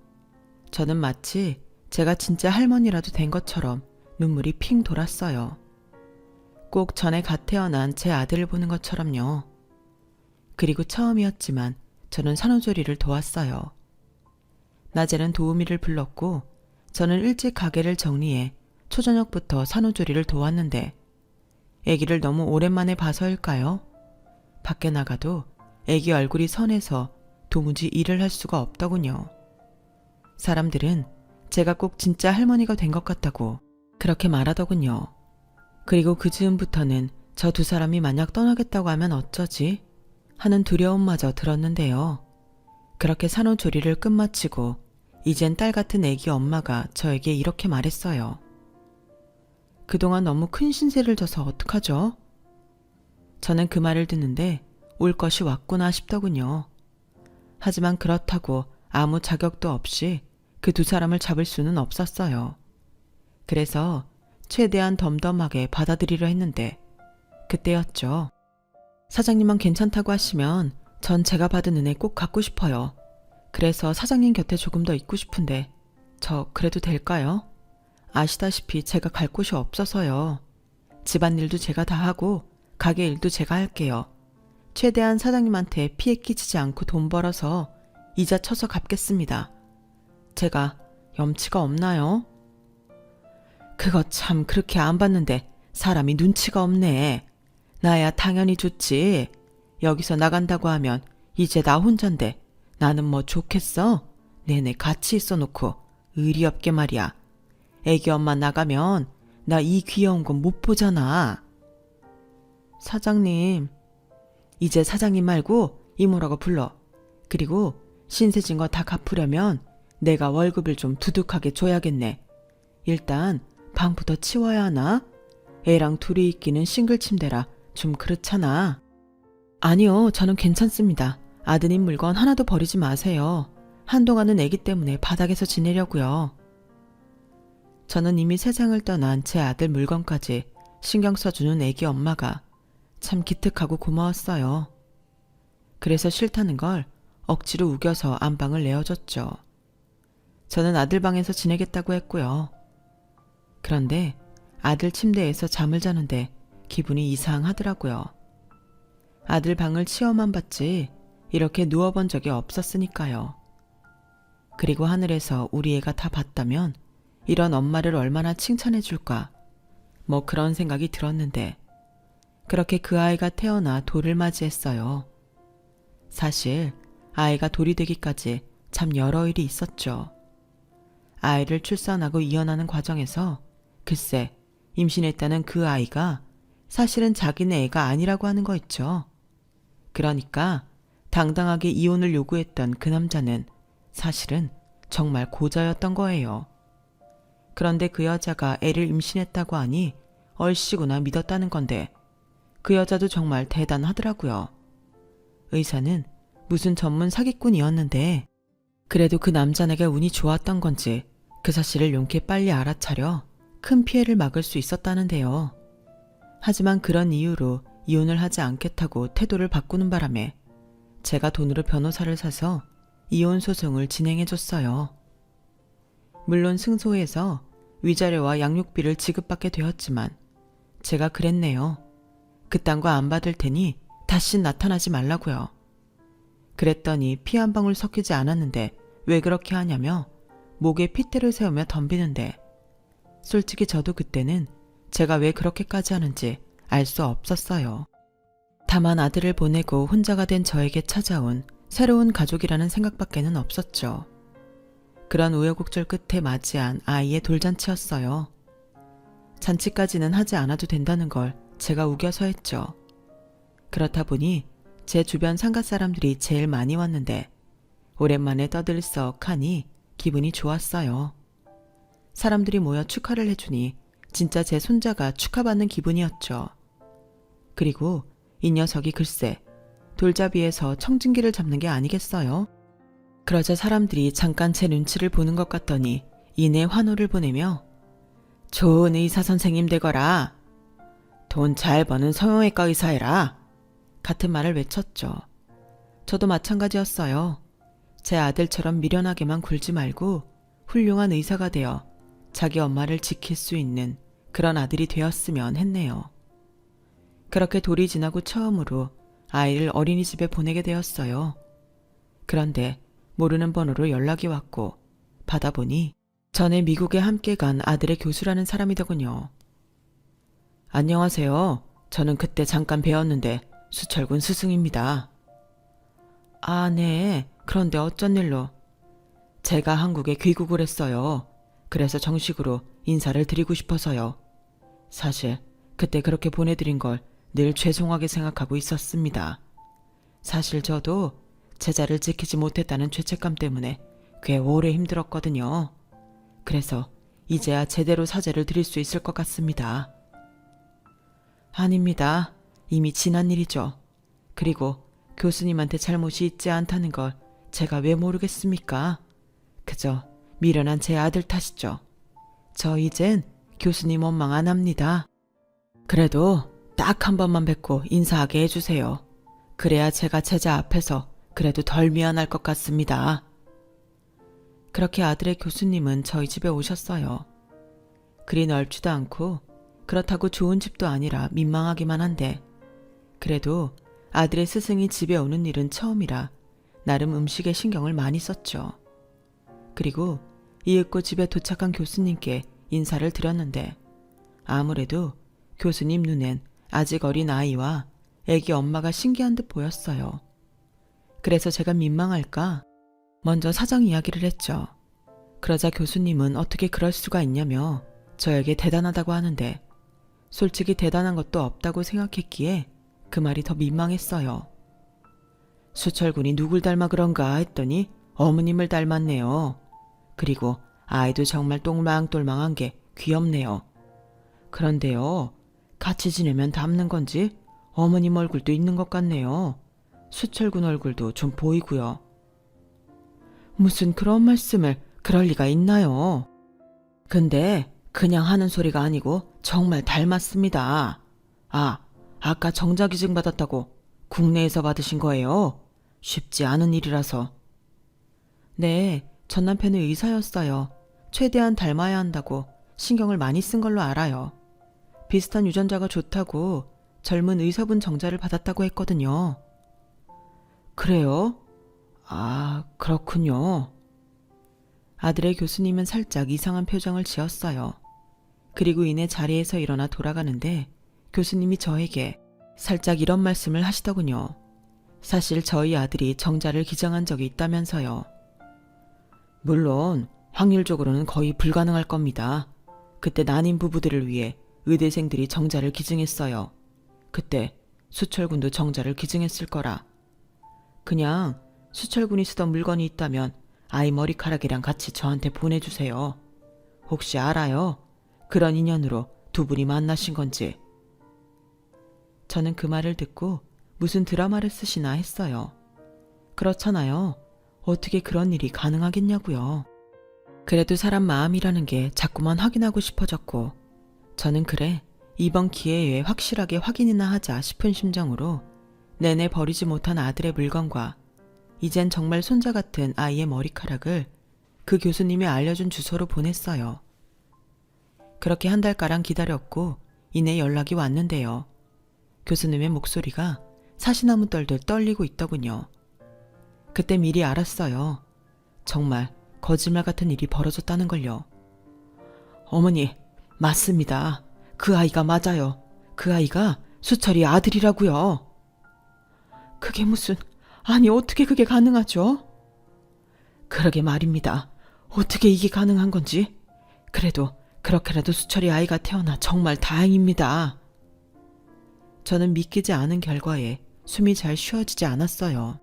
저는 마치 제가 진짜 할머니라도 된 것처럼 눈물이 핑 돌았어요. 꼭 전에 갓 태어난 제 아들을 보는 것처럼요. 그리고 처음이었지만 저는 산후조리를 도왔어요. 낮에는 도우미를 불렀고 저는 일찍 가게를 정리해 초저녁부터 산후조리를 도왔는데 아기를 너무 오랜만에 봐서일까요? 밖에 나가도 아기 얼굴이 선해서 도무지 일을 할 수가 없더군요. 사람들은 제가 꼭 진짜 할머니가 된 것 같다고 그렇게 말하더군요. 그리고 그 즈음부터는 저 두 사람이 만약 떠나겠다고 하면 어쩌지? 하는 두려움마저 들었는데요. 그렇게 산후조리를 끝마치고 이젠 딸 같은 아기 엄마가 저에게 이렇게 말했어요. 그동안 너무 큰 신세를 져서 어떡하죠? 저는 그 말을 듣는데 올 것이 왔구나 싶더군요. 하지만 그렇다고 아무 자격도 없이 그 두 사람을 잡을 수는 없었어요. 그래서 최대한 덤덤하게 받아들이려 했는데 그때였죠. 사장님만 괜찮다고 하시면 전 제가 받은 은혜 꼭 갚고 싶어요. 그래서 사장님 곁에 조금 더 있고 싶은데 저 그래도 될까요? 아시다시피 제가 갈 곳이 없어서요. 집안일도 제가 다 하고 가게 일도 제가 할게요. 최대한 사장님한테 피해 끼치지 않고 돈 벌어서 이자 쳐서 갚겠습니다. 제가 염치가 없나요? 그거 참 그렇게 안 봤는데 사람이 눈치가 없네. 나야 당연히 좋지. 여기서 나간다고 하면 이제 나 혼잔데 나는 뭐 좋겠어? 내내 같이 있어 놓고 의리 없게 말이야. 애기 엄마 나가면 나 이 귀여운 건 못 보잖아. 사장님, 이제 사장님 말고 이모라고 불러. 그리고 신세진 거 다 갚으려면 내가 월급을 좀 두둑하게 줘야겠네. 일단 방부터 치워야 하나? 애랑 둘이 있기는 싱글 침대라 좀 그렇잖아. 아니요, 저는 괜찮습니다. 아드님 물건 하나도 버리지 마세요. 한동안은 애기 때문에 바닥에서 지내려고요. 저는 이미 세상을 떠난 제 아들 물건까지 신경 써주는 애기 엄마가 참 기특하고 고마웠어요. 그래서 싫다는 걸 억지로 우겨서 안방을 내어줬죠. 저는 아들 방에서 지내겠다고 했고요. 그런데 아들 침대에서 잠을 자는데 기분이 이상하더라고요. 아들 방을 치워만 봤지 이렇게 누워본 적이 없었으니까요. 그리고 하늘에서 우리 애가 다 봤다면 이런 엄마를 얼마나 칭찬해 줄까 뭐 그런 생각이 들었는데 그렇게 그 아이가 태어나 돌을 맞이했어요. 사실 아이가 돌이 되기까지 참 여러 일이 있었죠. 아이를 출산하고 이혼하는 과정에서 글쎄 임신했다는 그 아이가 사실은 자기네 애가 아니라고 하는 거 있죠. 그러니까 당당하게 이혼을 요구했던 그 남자는 사실은 정말 고자였던 거예요. 그런데 그 여자가 애를 임신했다고 하니 얼씨구나 믿었다는 건데 그 여자도 정말 대단하더라고요. 의사는 무슨 전문 사기꾼이었는데 그래도 그 남자네가 운이 좋았던 건지 그 사실을 용케 빨리 알아차려 큰 피해를 막을 수 있었다는데요. 하지만 그런 이유로 이혼을 하지 않겠다고 태도를 바꾸는 바람에 제가 돈으로 변호사를 사서 이혼 소송을 진행해줬어요. 물론 승소해서 위자료와 양육비를 지급받게 되었지만 제가 그랬네요. 그딴 거 안 받을 테니 다시 나타나지 말라고요. 그랬더니 피 한 방울 섞이지 않았는데 왜 그렇게 하냐며 목에 핏대를 세우며 덤비는데 솔직히 저도 그때는 제가 왜 그렇게까지 하는지 알 수 없었어요. 다만 아들을 보내고 혼자가 된 저에게 찾아온 새로운 가족이라는 생각밖에는 없었죠. 그런 우여곡절 끝에 맞이한 아이의 돌잔치였어요. 잔치까지는 하지 않아도 된다는 걸 제가 우겨서 했죠. 그렇다 보니 제 주변 상가 사람들이 제일 많이 왔는데 오랜만에 떠들썩하니 기분이 좋았어요. 사람들이 모여 축하를 해주니 진짜 제 손자가 축하받는 기분이었죠. 그리고 이 녀석이 글쎄 돌잡이에서 청진기를 잡는 게 아니겠어요? 그러자 사람들이 잠깐 제 눈치를 보는 것 같더니 이내 환호를 보내며 좋은 의사 선생님 되거라. 돈 잘 버는 성형외과 의사해라. 같은 말을 외쳤죠. 저도 마찬가지였어요. 제 아들처럼 미련하게만 굴지 말고 훌륭한 의사가 되어 자기 엄마를 지킬 수 있는 그런 아들이 되었으면 했네요. 그렇게 돌이 지나고 처음으로 아이를 어린이집에 보내게 되었어요. 그런데 모르는 번호로 연락이 왔고 받아보니 전에 미국에 함께 간 아들의 교수라는 사람이더군요. 안녕하세요. 저는 그때 잠깐 뵈었는데 수철군 스승입니다. 아, 네. 그런데 어쩐 일로? 제가 한국에 귀국을 했어요. 그래서 정식으로 인사를 드리고 싶어서요. 사실 그때 그렇게 보내드린 걸 늘 죄송하게 생각하고 있었습니다. 사실 저도 제자를 지키지 못했다는 죄책감 때문에 꽤 오래 힘들었거든요. 그래서 이제야 제대로 사죄를 드릴 수 있을 것 같습니다. 아닙니다. 이미 지난 일이죠. 그리고 교수님한테 잘못이 있지 않다는 걸 제가 왜 모르겠습니까? 그저 미련한 제 아들 탓이죠. 저 이젠 교수님 원망 안 합니다. 그래도 딱 한 번만 뵙고 인사하게 해주세요. 그래야 제가 제자 앞에서 그래도 덜 미안할 것 같습니다. 그렇게 아들의 교수님은 저희 집에 오셨어요. 그리 넓지도 않고 그렇다고 좋은 집도 아니라 민망하기만 한데 그래도 아들의 스승이 집에 오는 일은 처음이라 나름 음식에 신경을 많이 썼죠. 그리고 이윽고 집에 도착한 교수님께 인사를 드렸는데 아무래도 교수님 눈엔 아직 어린 아이와 애기 엄마가 신기한 듯 보였어요. 그래서 제가 민망할까 먼저 사정 이야기를 했죠. 그러자 교수님은 어떻게 그럴 수가 있냐며 저에게 대단하다고 하는데 솔직히 대단한 것도 없다고 생각했기에 그 말이 더 민망했어요. 수철군이 누굴 닮아 그런가 했더니 어머님을 닮았네요. 그리고 아이도 정말 똘망똘망한 게 귀엽네요. 그런데요, 같이 지내면 닮는 건지 어머님 얼굴도 있는 것 같네요. 수철군 얼굴도 좀 보이고요. 무슨 그런 말씀을 그럴 리가 있나요? 근데 그냥 하는 소리가 아니고 정말 닮았습니다. 아, 아까 정자기증 받았다고 국내에서 받으신 거예요? 쉽지 않은 일이라서. 네, 전 남편은 의사였어요. 최대한 닮아야 한다고 신경을 많이 쓴 걸로 알아요. 비슷한 유전자가 좋다고 젊은 의사분 정자를 받았다고 했거든요. 그래요? 아, 그렇군요. 아들의 교수님은 살짝 이상한 표정을 지었어요. 그리고 이내 자리에서 일어나 돌아가는데 교수님이 저에게 살짝 이런 말씀을 하시더군요. 사실 저희 아들이 정자를 기증한 적이 있다면서요. 물론 확률적으로는 거의 불가능할 겁니다. 그때 난임 부부들을 위해 의대생들이 정자를 기증했어요. 그때 수철군도 정자를 기증했을 거라. 그냥 수철군이 쓰던 물건이 있다면 아이 머리카락이랑 같이 저한테 보내주세요. 혹시 알아요? 그런 인연으로 두 분이 만나신 건지. 저는 그 말을 듣고 무슨 드라마를 쓰시나 했어요. 그렇잖아요. 어떻게 그런 일이 가능하겠냐고요. 그래도 사람 마음이라는 게 자꾸만 확인하고 싶어졌고 저는 그래 이번 기회에 확실하게 확인이나 하자 싶은 심정으로 내내 버리지 못한 아들의 물건과 이젠 정말 손자 같은 아이의 머리카락을 그 교수님이 알려준 주소로 보냈어요. 그렇게 한 달가량 기다렸고 이내 연락이 왔는데요. 교수님의 목소리가 사시나무 떨듯 떨리고 있더군요. 그때 미리 알았어요. 정말 거짓말 같은 일이 벌어졌다는 걸요. 어머니, 맞습니다. 그 아이가 맞아요. 그 아이가 수철이 아들이라고요. 그게 무슨... 아니 어떻게 그게 가능하죠? 그러게 말입니다. 어떻게 이게 가능한 건지. 그래도 그렇게라도 수철이 아이가 태어나 정말 다행입니다. 저는 믿기지 않은 결과에 숨이 잘 쉬어지지 않았어요.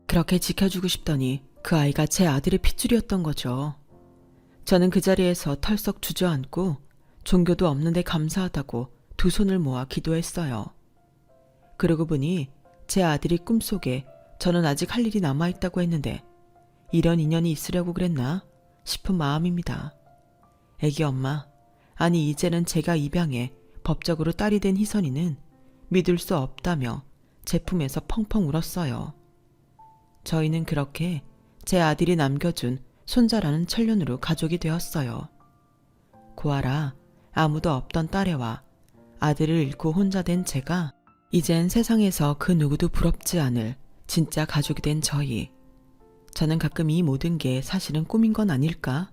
그렇게 지켜주고 싶더니 그 아이가 제 아들의 핏줄이었던 거죠. 저는 그 자리에서 털썩 주저앉고 종교도 없는데 감사하다고 두 손을 모아 기도했어요. 그러고 보니 제 아들이 꿈속에 저는 아직 할 일이 남아있다고 했는데 이런 인연이 있으려고 그랬나 싶은 마음입니다. 애기 엄마, 아니 이제는 제가 입양해 법적으로 딸이 된 희선이는 믿을 수 없다며 제 품에서 펑펑 울었어요. 저희는 그렇게 제 아들이 남겨준 손자라는 천륜으로 가족이 되었어요. 고아라 아무도 없던 딸애와 아들을 잃고 혼자 된 제가 이젠 세상에서 그 누구도 부럽지 않을 진짜 가족이 된 저희. 저는 가끔 이 모든 게 사실은 꿈인 건 아닐까?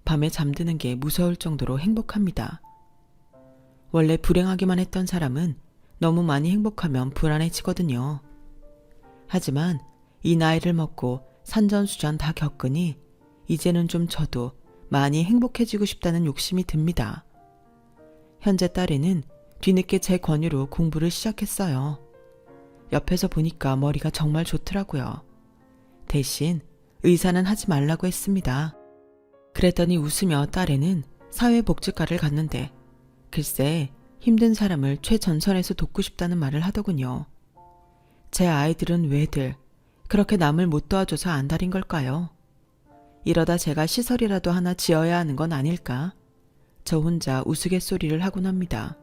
밤에 잠드는 게 무서울 정도로 행복합니다. 원래 불행하기만 했던 사람은 너무 많이 행복하면 불안해지거든요. 하지만 이 나이를 먹고 산전수전 다 겪으니 이제는 좀 저도 많이 행복해지고 싶다는 욕심이 듭니다. 현재 딸애는 뒤늦게 제 권유로 공부를 시작했어요. 옆에서 보니까 머리가 정말 좋더라고요. 대신 의사는 하지 말라고 했습니다. 그랬더니 웃으며 딸애는 사회복지과를 갔는데 글쎄 힘든 사람을 최전선에서 돕고 싶다는 말을 하더군요. 제 아이들은 왜들 그렇게 남을 못 도와줘서 안달인 걸까요? 이러다 제가 시설이라도 하나 지어야 하는 건 아닐까? 저 혼자 우스갯소리를 하곤 합니다.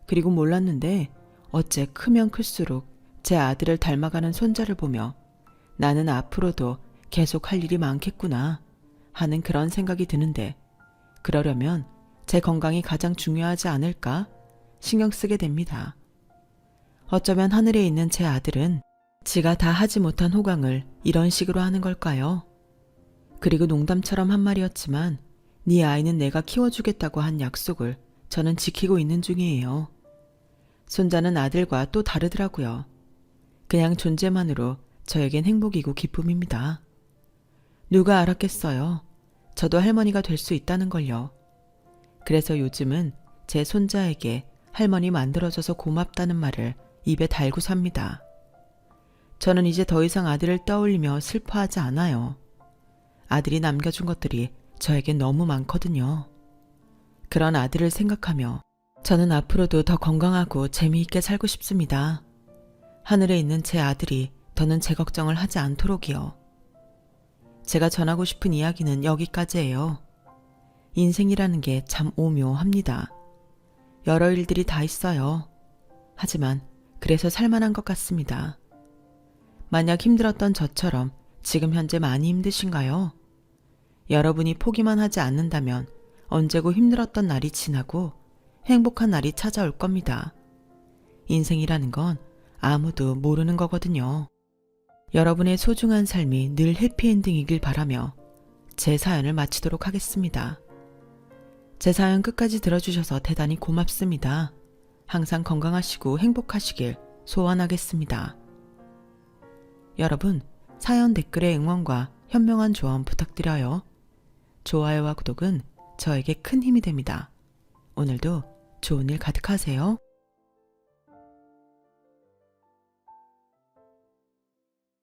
그리고 몰랐는데 어째 크면 클수록 제 아들을 닮아가는 손자를 보며 나는 앞으로도 계속 할 일이 많겠구나 하는 그런 생각이 드는데 그러려면 제 건강이 가장 중요하지 않을까 신경 쓰게 됩니다. 어쩌면 하늘에 있는 제 아들은 지가 다 하지 못한 호강을 이런 식으로 하는 걸까요? 그리고 농담처럼 한 말이었지만 네 아이는 내가 키워주겠다고 한 약속을 저는 지키고 있는 중이에요. 손자는 아들과 또 다르더라고요. 그냥 존재만으로 저에겐 행복이고 기쁨입니다. 누가 알았겠어요. 저도 할머니가 될 수 있다는 걸요. 그래서 요즘은 제 손자에게 할머니 만들어줘서 고맙다는 말을 입에 달고 삽니다. 저는 이제 더 이상 아들을 떠올리며 슬퍼하지 않아요. 아들이 남겨준 것들이 저에겐 너무 많거든요. 그런 아들을 생각하며 저는 앞으로도 더 건강하고 재미있게 살고 싶습니다. 하늘에 있는 제 아들이 더는 제 걱정을 하지 않도록이요. 제가 전하고 싶은 이야기는 여기까지예요. 인생이라는 게 참 오묘합니다. 여러 일들이 다 있어요. 하지만 그래서 살만한 것 같습니다. 만약 힘들었던 저처럼 지금 현재 많이 힘드신가요? 여러분이 포기만 하지 않는다면 언제고 힘들었던 날이 지나고 행복한 날이 찾아올 겁니다. 인생이라는 건 아무도 모르는 거거든요. 여러분의 소중한 삶이 늘 해피엔딩이길 바라며 제 사연을 마치도록 하겠습니다. 제 사연 끝까지 들어주셔서 대단히 고맙습니다. 항상 건강하시고 행복하시길 소원하겠습니다. 여러분, 사연 댓글에 응원과 현명한 조언 부탁드려요. 좋아요와 구독은 저에게 큰 힘이 됩니다. 오늘도 좋은 일 가득하세요.